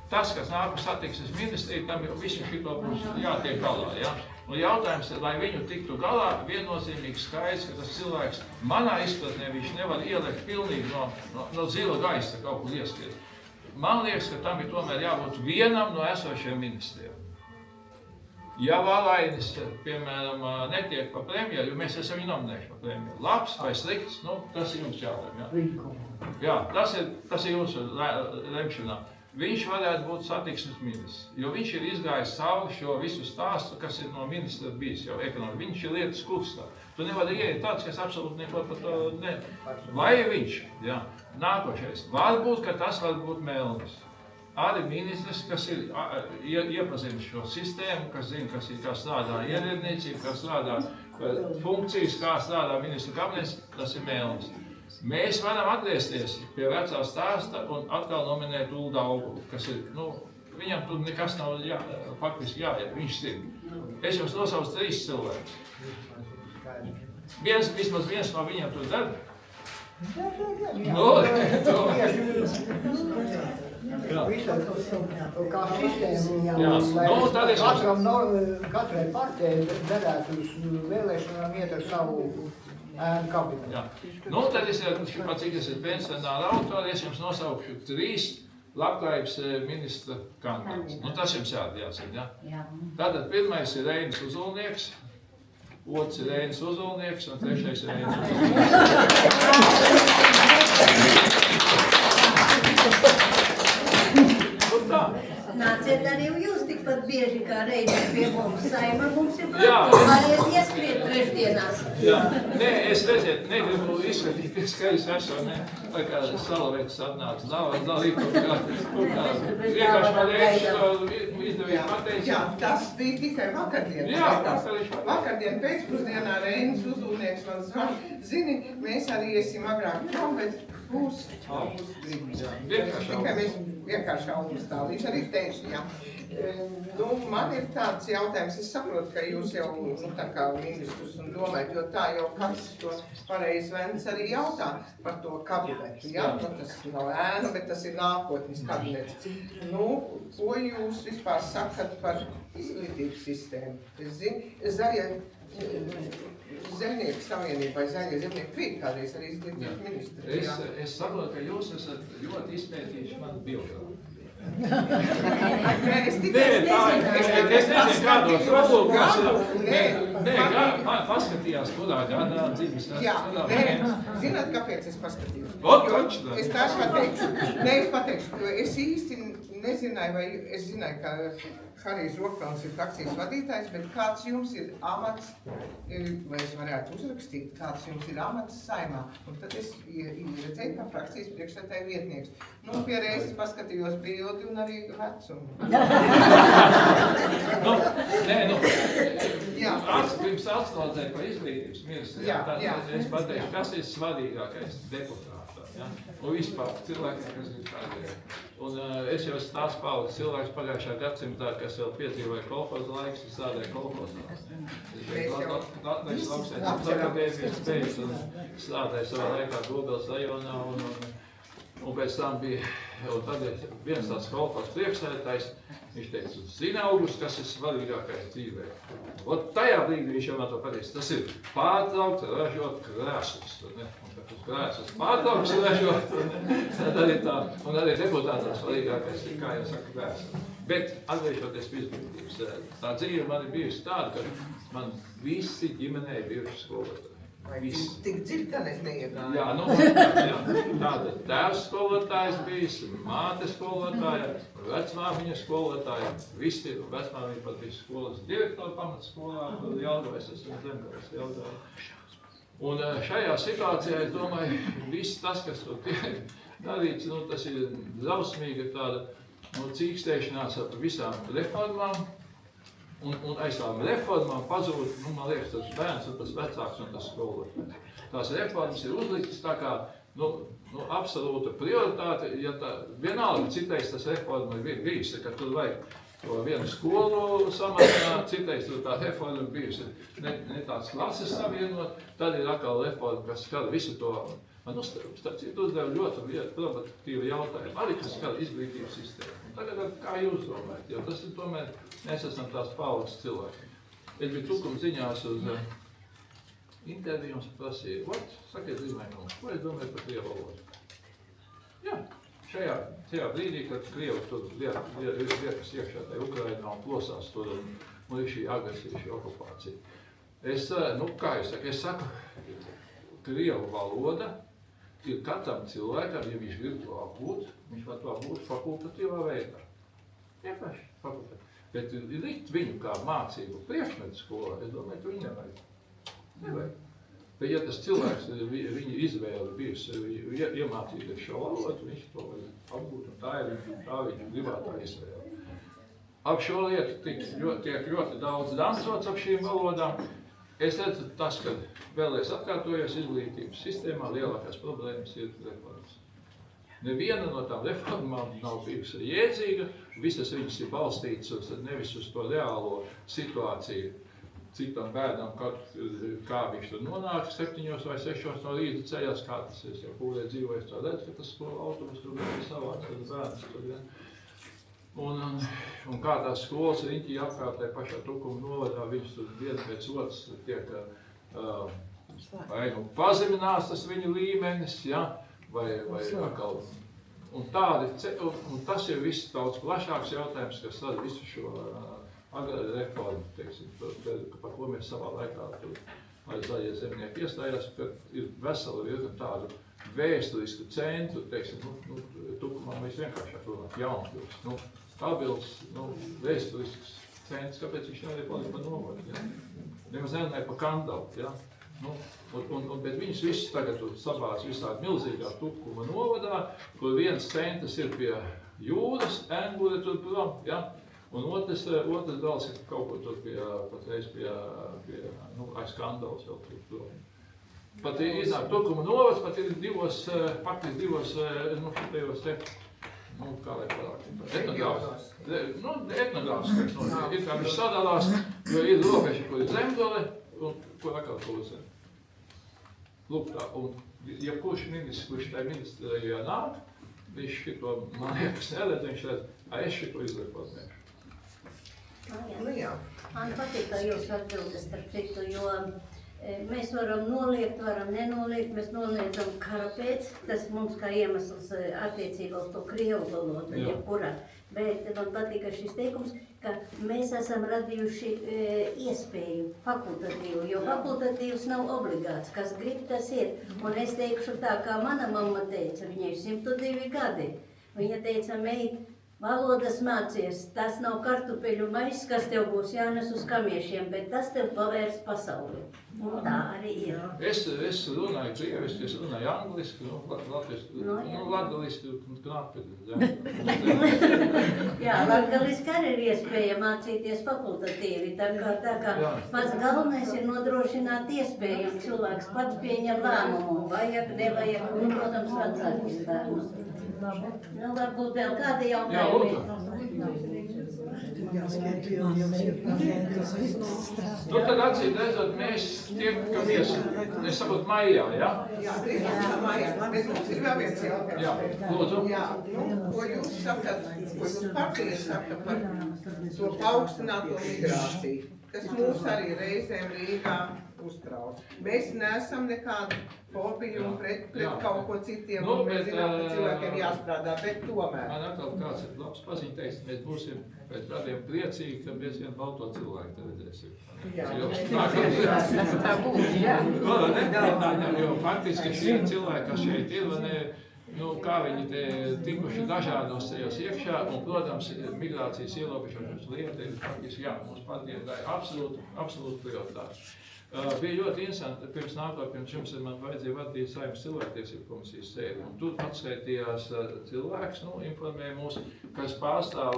Tas, kas nāk uz satiksmes ministriju, tam visu šito būs jātiek galā. Ja? Un jautājums ir, lai viņu tiktu galā, viennozīmīgi skaidrs, ka tas cilvēks manā izpratnē viņš nevar ielikt pilnīgi no zila gaisa kaut kur ieskiet. Man liekas, ka tam ir tomēr jābūt vienam no esošiem ministriem. Ja Valainis, piemēram, netiek pa premjeru, jo mēs esam viņu nominējuši pa premjeru, labs vai slikts, tas ir jums jautājums. Jā, tas ir jūsu lemšanā. Viņš varētu būt satiksmes ministrs, jo viņš ir izgājis savu šo visu stāstu, kas ir no ministra bijis jau ekonomika. Viņš ir lietas kustā. Tu nevari ieiet tāds, kas absolūti neko par to ne. Vai viņš? Jā. Nākošais. Varbūt, ka tas var būt Melnis. Arī ministrs, kas ir iepazīstis šo sistēmu, kas zina, kā strādā ierēdniecība, kā strādā funkcijas, kā strādā ministra kabinets, tas ir Melnis. Mēs varam atgriezties pie vecā stāsta un atkal nominēt Uldu Augulu, kas ir, viņam tur nekas nav faktiski jāiet, viņš zina. Es jums nosaucu 3 cilvēkus. Vismaz viens no viņiem tur dara. Kā sistēma, katrai partijai derētu uz vēlēšanām iet ar savu ēnu kabinetu. Tad es, cik es esmu pensionāra autori, es jums nosaukšu 3 labklājības ministra kandidātus. Tas jums jāzina, ja? Tātad pirmais ir Reinis Uzulnieks, otrs ir Reinis Uzulnieks un trešais ir Reinis Uzulnieks. Nāciet arī jūs tikpat bieži kā Reinis pie mums. Saima mums ir plakot, ieskriet trešdienās. Jā, nē, es redziet, negribu izskatīties, ka es esmu, tā kā Salavēks atnāca, nav rīkot kā, vienkārši man izdevīgi pateikt. Jā, tas bija tikai vakardien. Jā, vakardien pēcpusdienā Reinis Uzulnieks man zvan. Zini, mēs arī iesim agrāk prom, bet būs augusta. Tikai mēs vienkārši augustā. Viņš arī teica, jā. Man ir tāds jautājums, es saprotu, ka jūs jau tā kā ministrus un domājat, jo tā jau katrs to pareizi Vents arī jautā par to kabinetu. Jā, tas nav ēnu, bet tas ir nākotnes kabinets. Ko jūs vispār sakat par izglītības sistēmu? Es zinu, Zemnieku savienība vai Zaļie zemnieku bija kādreiz arī izglītības ministri. Es saprotu, ka jūs esat ļoti izpētījuši manu biogrāfiju. Es nezinu, kādos robulkos. Paskatījās, kurā gadā dzīves. Jā, zināt, kāpēc es paskatījos? Es tā pateikšu. Es pateikšu, jo es īsti nezināju, vai es zināju, ka Harijs Rokpelns ir frakcijas vadītājs, bet kāds jums ir amats, vai es varētu uzrakstīt, kāds jums ir amats Saimā. Un tad es redzēju, ka frakcijas priekšsēdētāja vietnieks. Pie reizes paskatījos bildi un arī vecumu. Pirms atslādzēju par izglītības ministriju, tad es pateikšu, kas ir svarīgākais deputātā. Ja? Un vispār cilvēkiem, kas ir kādreiz. Un es jau esmu tās paudzes cilvēks pagājušā gadsimtā, es vēl piedzīvoju kolhoza laiks, es strādāju kolhozā. Latvijas lauksaimniecības akadēmijas beidz un strādāju savā laikā Gulbeles rajonā un pēc tam bija, un tad viens tāds kolhozas priekšsēdētājs, viņš teica, zini, August, kas ir svarīgākais dzīvē. Ot tajā brīdī viņš jau man to pateica, tas ir pārtraukt ražot krēslus, un kad uz krēslus pārtrauks ražot, tad arī tā, un arī deputātā svarīgākais ir, kā jau saka, krēslus. Bet, atgriežoties pie izglītības, tā dzīve man ir bijusi tāda, ka man visi ģimenē ir bijuši skolotāji. Visi. Tik dziļi, ka es neiegāju. Jā, tāda tēvs skolotājs bijis, māte skolotāja, vecmāmiņa skolotāja, visi vecmāmiņa pat bija skolas direktori pamatskolā, Jelgavas, esmu Zemgavas Jelgavā. Un šajā situācijā, es domāju, viss tas, kas tur tiek darīts, tas ir drausmīga tāda cīkstēšanās ar visām reformām. Un aiz tām reformām pazūd, man liekas, tas bērns un tas vecāks un tas skolotājs. Tās reformas ir uzliktas tā kā, absolūta prioritāte, ja tā, vienalga citais tas reforma ir bijusi, ka tur vajag to vienu skolu samazināt, citais tur tā reforma ir bijusi, ne tāds klases savienot, tad ir atkal reforma, kas skar visu to. Man starp citu uzdev ļoti provokatīvu jautājumu, arī kas skar izglītības sistēmu. Tagad kā jūs domājat, jo tas ir tomēr, mēs esam tās paudzes cilvēki. Es biju Tukuma ziņās uz interviju un prasīju, sakiet zīmējumu, ko es domāju par krievu valodu? Jā, šajā brīdī, kad krievi tur liekas iekšā tajā Ukrainā un plosās tur un ir šī agresija, šī okupācija. Es saku, krievu valoda ir katram cilvēkam, ja viņš grib to apgūt, viņš var to apgūt fakultatīvā veidā. Vienkārši fakultatīvā. Bet likt viņu kā mācību priekšmetu skolā, es domāju, ka viņu nevajag. Bet ja tas cilvēks, viņa izvēle bijusi iemācīties šo valodu, viņš to var apgūt, un tā ir viņa gribētā izvēle. Ap šo lietu tiek ļoti daudz dancots ap šīm valodām. Es redzu tas, ka vēlreiz atkārtojos izglītības sistēmā, lielākās problēmas ir reformas. Neviena no tām reformām nav bijusi jēdzīga, visas viņas ir balstītas nevis uz to reālo situāciju, cik tam bērnam, kā viņš tur nonāk 7 vai 6 no rīta ceļās, kā tas ir, ja kūrē dzīvojas, tā redz, ka tas autobus tur bija savāds, tad bērns tur, ja. Un kā tās skolas riņķī apkārtē pašā Tukuma novadā, viņas tur viena pēc otras tiek vai pazeminās tas viņu līmenis, ja, vai atkal. Un tas ir viss daudz plašāks jautājums, kas rada visu šo reformu, teiksim, par ko mēs savā laikā tur zaļie zemnieki iestājās, ka ir vesela virkne tādu vēsturisku centru, teiksim, Tukumā mēs vienkāršāk runāt Jaunpils, stabils, vēsturisks centrs, kāpēc viņš nevarēja palikt par novadu, ja? Nemaz nerunāja par Kandavu, ja? Bet viņus visus tagad sabāc visādi milzīgā Tukuma novadā, kur viens centrs ir pie jūras, Engure tur prom, ja? Un otrs gals ir kaut ko tur patreiz pie aiz Kandavas vēl tur prom. Pat iznāk Tukuma novads, pat ir faktiski divos, šitajos te, kā lai parākt, etnogrāfs, ir kā viņš sadalās, jo ir robeža, kur ir Zemgale, un kur atkal to zem. Lūk tā, un jebkurš ministrs, kurš tajā ministrijā nāk, viņš šito, man liekas, neredz, viņš redz, es šito izreformēšu. Man patīk, kā jūs atbildes starp citu, jo mēs varam noliegt, varam nenoliegt, mēs noliedzam kāpēc, tas mums kā iemesls attiecībā uz to krievu valodu, jebkurā. Bet man patīk šis teikums, ka mēs esam radījuši iespēju fakultatīvu, jo fakultatīvs nav obligāts, kas grib, tas ir. Un es teikšu tā, kā mana mamma teica, viņai 102 gadi, viņa teica, meit, valodas mācies, tas nav kartupeļu maiss, kas tev būs jānes uz kamiešiem, bet tas tev pavērs pasauli. Un tā arī ir. Es runāju krieviski, es runāju angliski, latgaliski, knapi. Jā, latgaliski arī ir iespēja mācīties fakultatīvi, tā kā pats galvenais ir nodrošināt iespēju, un cilvēks pats pieņem lēmumu, vajag, nevajag, un, protams, vecākis lēmumus. Varbūt vēl kādi jautājumi. Nu, tad acīm redzot, mēs tiekamies, es saprotu, maijā, ja? Jā, 13. maijā, bet mums ir vēl viens jautājums. Jā, lūdzu. Jā, ko jūs sakat, ko jūs partija saka par to paaugstināto migrāciju, kas mūs arī reizēm Rīgā uztrauc. Mēs neesam nekādu fobiju pret kaut ko citiem, un mēs zinām, ka cilvēkiem jāstrādā, bet tomēr. Man atkal kāds ir labs paziņ teiks, mēs būsim pēc kādiem priecīgi, ka mēs vien balto cilvēku te redzēsim. Jā, tā būs, jā. Jo faktiski šie cilvēki, kas šeit ir, nu, kā viņi te tikuši dažādos ceļos iekšā, un, protams, migrācijas ierobežošanas lieta ir faktiski, jā, mums partija ir absolūti prioritāte. Bija ļoti interesanti, pirms jums man vajadzēja vadīt Saeimas cilvēktiesību komisijas sēdi, un tur atskaitījās cilvēks, nu, informēja mūs, kas pārstāv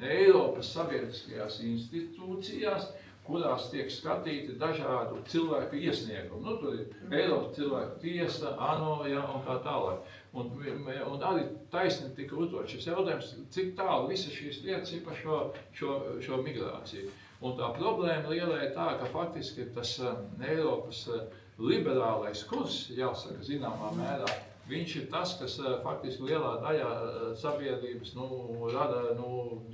Eiropas sabiedriskajās institūcijās, kurās tiek skatīti dažādu cilvēku iesniegumu. Nu, tur ir Eiropas cilvēku tiesa, ANO, ja, un tā tālāk. Un arī taisni tika uzdot šis jautājums, cik tālu visas šīs lietas ir par šo migrāciju. Un tā problēma lielā ir tā, ka faktiski tas Eiropas liberālais kurs, jāsaka, zināmā mērā, viņš ir tas, kas faktiski lielā daļā sabiedrības rada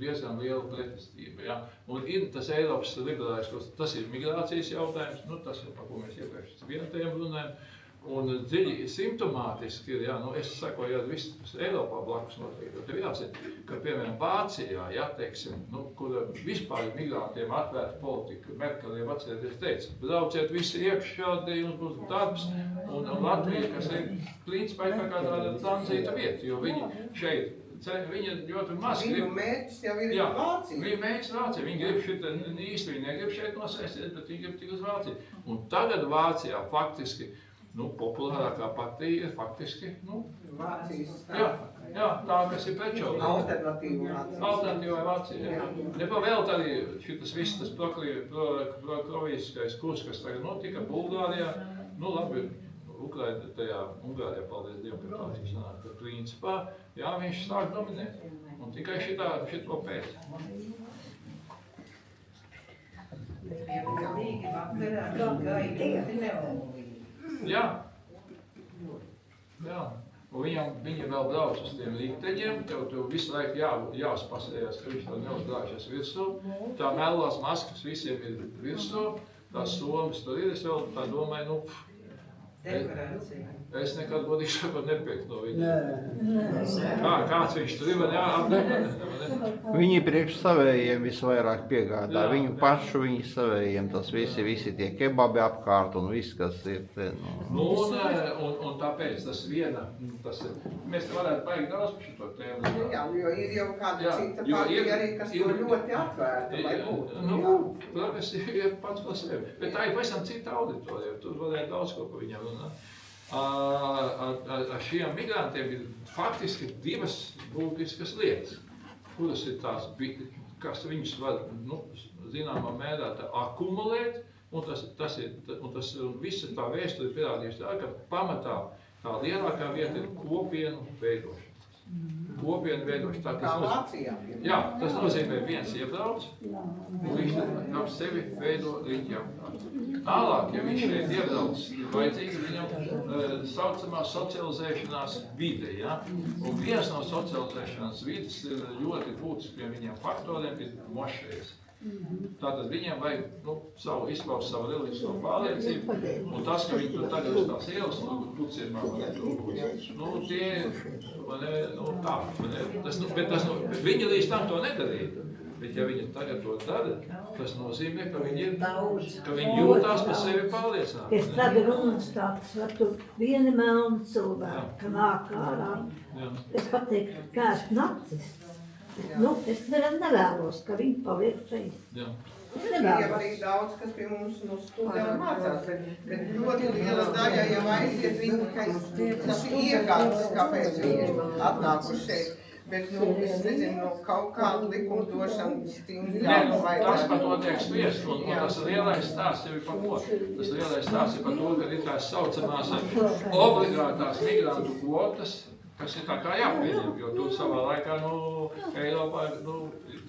diezgan lielu pretestību. Ja? Un ir tas Eiropas liberālais kurs, tas ir migrācijas jautājums, tas ir, par ko mēs iepriekš vienotiem runājam. Un dziļi simptomātiski ir, es sakoju, ja viss Eiropā blakus notiek, tad ir jāzina, ka, piemēram, Vācijā, teiksim, kur vispār ir migrantiem atvērta politika, Merkeliem atcerieties teica, brauciet visi iekšā, jums būs darbs, un Latvija, kas ir principā kā tāda tranzīta vieta, jo viņi šeit, viņi ļoti maz grib. Viņu mērķis jau ir Vācija. Viņu mērķis Vācija, viņi grib šeit, īsti viņi negrib šeit nosēsties, bet viņi grib tik uz Vāciju. Un tagad Vācijā faktiski, populārākā partija ir faktiski, Vācijas jā, tā, kas ir prečauda. Alternatīvai Vācija, jā. Nepavēlt arī šitas viss tas prokroviskais kurs, kas tagad notika Bulgārijā, labi, Ungārijā, paldies Dievam, ka tā sanāk, bet principā, jā, viņš sāk dominēt. Un tikai šito pēc. Jā. Un viņi vēl brauc uz tiem riteņiem, tev visu laiku jāuzpasējās, ka viņš tev neuzgājušies virsū. Tā melnās maskas visiem ir virsū, tās somas tur ir, es vēl tā domāju, es nekad godīgi sakot nepieku no viņiem. Kāds viņš tur ir, Viņi priekš savējiem visvairāk piegādā, viņu pašu, viņi savējiem, tas visi tie kebabi apkārt un viss, kas ir te, Un tāpēc tas viena, mēs te varētu baigt daudz par šito tēmu. Jā, jo ir jau kāda cita partija arī, kas to ļoti atvērta, lai būtu. Progresīvi ir pats par sevi, bet tā ir pavisam cita auditorija, tur varētu daudz ko par viņiem runāt. Ar šiem migrantiem ir faktiski divas būtiskas lietas, kuras ir tās, kas viņus var, zināmā mērā akumulēt, un visa tā vēsture pierādījusi tā, ka pamatā tā lielākā vieta ir kopienu veidošana. Kopienu veidošana. Kā Vācijā. Jā, tas nozīmē viens iebrauc, un viņš ap sevi veido riņķi apkārt. Tālāk, ja viņš šeit iebrauc, ir vajadzīga viņam saucamā socializēšanās vide, ja? Un viens no socializēšanās vides ir ļoti būtiskiem viņiem faktoriem ir mošreiz. Tātad viņiem vajag izpaust savu reliģisko pārliecību, un tas, ka viņi tur tagad uz tās ielas, puciemā, viņi līdz tam to nedarīja. Bet ja viņi tagad to dara, tas nozīmē, ka viņi jūtās par sevi pārliecināti. Es tagad runas tāds, var tur vieni melni cilvēki nāk ārā. Es pateiktu, kā esmu nacists. Es nevēlos, ka viņi paliek šeit. Ir arī daudz, kas pie mums studē un mācās, bet ļoti liela daļa jau aiziet viņu, kas ir iegāds, kāpēc viņi atnākuši šeit. Bet, es nezinu, kaut kādu likumdošanu stingrāku vai... Tas par to tiek spriest, un tas lielais stāsts jau ir par ko? Tas lielais stāsts ir par to, ka ir tās saucamās obligātās migrantu kvotas, kas ir tā kā jāpieņem, jo tur savā laikā, Eiropā,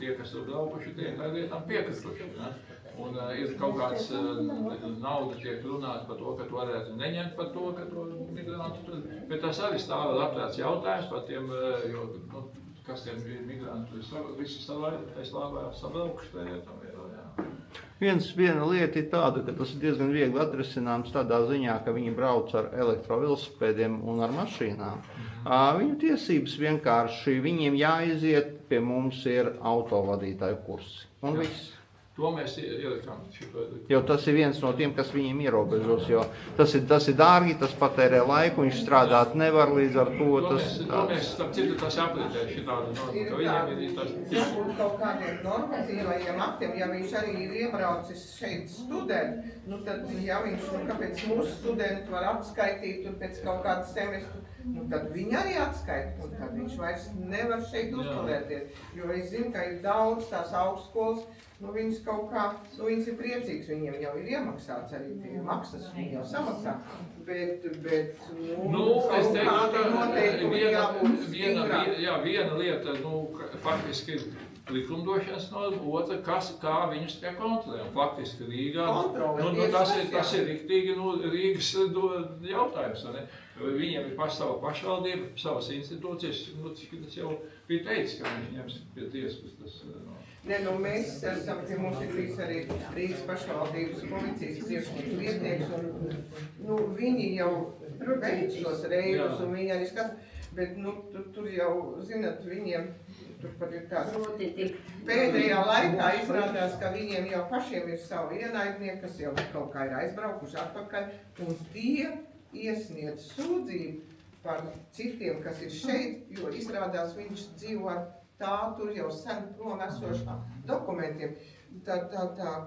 tie, kas tur braukuši, tie tā lietām piekrituši, ne? Un ir kaut kāds nauda tiek runāt par to, ka tu varētu neņemt par to, ka to migrantu tur, bet tas arī stāv vēl atvērts jautājums par tiem, jo, kas tiem migrantu visi savā sabraukuši tajā tam ir, jā. Viena lieta ir tāda, ka tas ir diezgan viegli atrisināms tādā ziņā, ka viņi brauc ar elektrovelosipēdiem un ar mašīnām. Viņu tiesības vienkārši, viņiem jāiziet, pie mums ir autovadītāju kursi. Un viss. To mēs ielikām. Jo tas ir viens no tiem, kas viņiem ierobežos, jo tas ir dārgi, tas patērē laiku, viņš strādāt nevar līdz ar to. To mēs, starp citu, tas aplītē šitādu normu, ka viņiem ir tas... Jābūt kaut kādiem normatīvajiem aktiem, ja viņš arī ir iebraucis šeit studēt, tad, ja viņš, kāpēc mūsu studenti var apskaitīt tur pēc kaut kāda semestru, tad viņi arī atskaita, un tad viņš vairs nevar šeit uzturēties, jo es zinu, ka ir daudz tās augstskolas, viņas kaut kā, viņas ir priecīgas, viņiem jau ir iemaksāts arī tie maksas, viņi jau samaksā, bet es teiktu, ka viena lieta, faktiski ir likumdošanas norma, otra, kā viņus tiek kontrolē. Faktiski Rīgā, tas ir riktīgi Rīgas jautājums, ne? Viņiem ir sava pašvaldība, savas institūcijas, tas jau bija teicis, ka viņš ņems pie tiesas. Mēs esam, mums ir bijis arī Rīgas pašvaldības policijas priekšnieku vietnieks, un viņi jau veic tos reidus, un viņi arī skata, bet tur jau, zinat, viņiem tur pat ir tāds pēdējā laikā izrādās, ka viņiem jau pašiem ir savi ienaidnieki, kas jau kaut kā ir aizbraukuši atpakaļ, un tie iesniedz sūdzību par citiem, kas ir šeit, jo izrādās viņš dzīvo ar tā tur jau sen prom esošā dokumentiem. Tā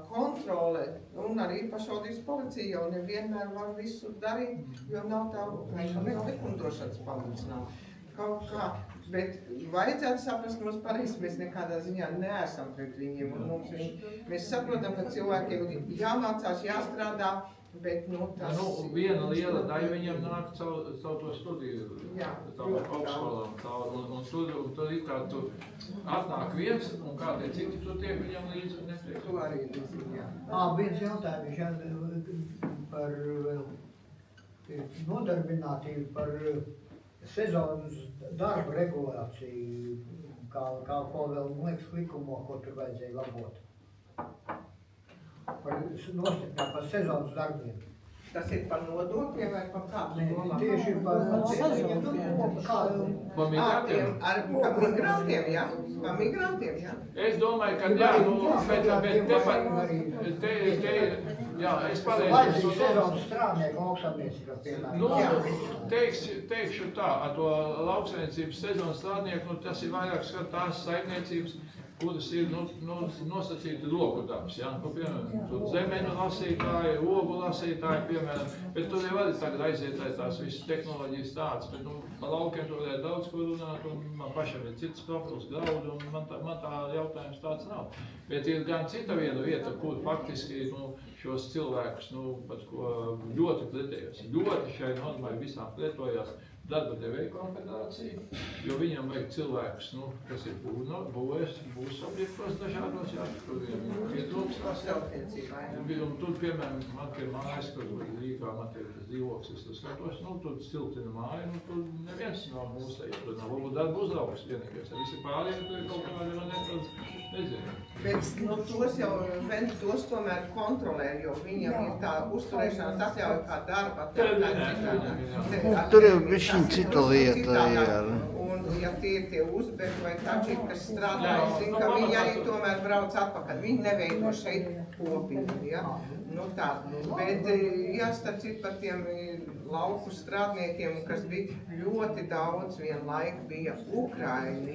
kontrole un arī pašvaldības policija jau nevienmēr var visu darīt, jo nav tā likumdošanas palīdz nav. Kaut kā, bet vajadzētu saprast mums pareizi, mēs nekādā ziņā neesam pret viņiem, un mēs saprotam, ka cilvēkiem ir jāmācās, jāstrādā, bet, tas... Viena liela daļa viņiem nāk caur to studiju, augstskolām, un tur ir kā tu atnāk viens, un kādie citi tur tiek viņam līdzi un netiek. Tu arī līdzi, jā. Viens jautājums par nodarbinātību, par sezonas darba regulāciju, kā ko vēl, man liekas, likumā, ko tur vajadzēja labot. Nostiprināt par sezonas darbiem. Tas ir par nodokļiem vai par kādu domā? Tieši par migrantiem? Par migrantiem, jā? Par migrantiem, jā? Es domāju, ka es pareizi. Sezonas strādnieku lauksaimniecībā, piemēram. Teikšu tā, ar to lauksaimniecības sezonas strādnieku, tas ir vairāk tās saimniecības, kuras ir nosacīti roku darbs, piemēram, tur zemeņu lasītāji, ogu lasītāji, piemēram, bet tur jau arī tagad aiziet tās visas tehnoloģijas tādas, bet par laukiem tur varētu daudz ko runāt, un man pašam ir cits profils graudu, un man tā jautājums tāds nav. Bet ir gan cita vieta, kur faktiski šos cilvēkus, pat ko ļoti pretējos, ļoti šai normai visām pretojās, darba devēja konfederācija, jo viņam vajag cilvēkus, kas ir būs objektos dažādos, kur viņam pietrūkstās. Un tur, piemēram, man pie mājas, kur Rīgā man ir tas dzīvoklis, es skatos, tur siltina māja, tur neviens nav mūsēji, tur nav varbūt darba uzraugs vienīgais, visi pārējie, tur ir kaut kādi, nezinu. Bet tos tomēr kontrolē, jo viņam ir tā uzturēšanās atļauja kā darba. Tur ir višķiņ cita lieta, jā. Un ja tie ir tie uzbeki vai tačīgi, kas strādā, es zinu, ka viņi arī tomēr brauc atpakaļ. Viņi neveido šeit kopīgi, ja? Bet jāstarp citu par tiem lauku strādniekiem, kas bija ļoti daudz vienlaik bija Ukraiņu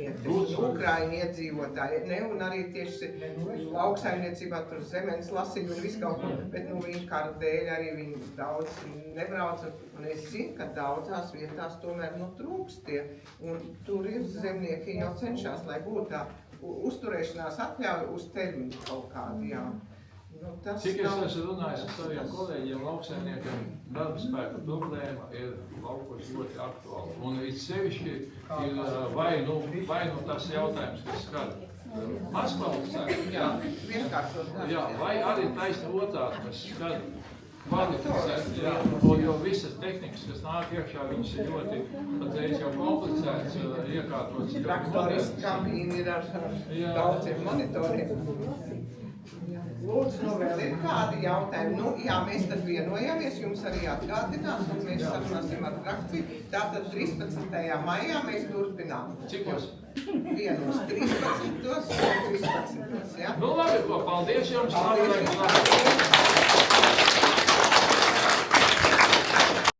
iedzīvotāji, un arī tieši lauksaimniecībā tur zemenes lasīja un visu kaut ko, bet viņu kara dēļ arī viņi daudz nebrauca, un es zinu, ka daudzās vietās tomēr trūkst tie, un tur ir zemnieki jau cenšas, lai būtu tā uzturēšanās atļauja uz termiņu kaut kādu, jā. Nu, tas Cik es nav- esmu runājis ar saviem kolēģiem, lauksaimniekiem, darba spēka problēma ir laukos ļoti aktuāla. Un it sevišķi ir vai nu tas jautājums, kas skar mazpaudzēku, Vienkāršot darbs, jā, vai arī taisni otrādi, kas skar kvalificēt, jā, jo visas tehnikas, kas nāk iekšā, viņas ir ļoti, patreiz jau komplicētas, iekārtotas ļoti Traktoris modernas. kabīni ir ar Jā. daudziem monitoriem. Lūdzu, nu vēl ir kādi jautājumi? Nu, jā, mēs tad vienojāmies, jums arī atgādinās, un mēs sarunāsim ar frakciju. Tātad 13. maijā mēs turpinām. Cikos? 1:13 un 13. Jā? Nu labi, paldies jums! Paldies!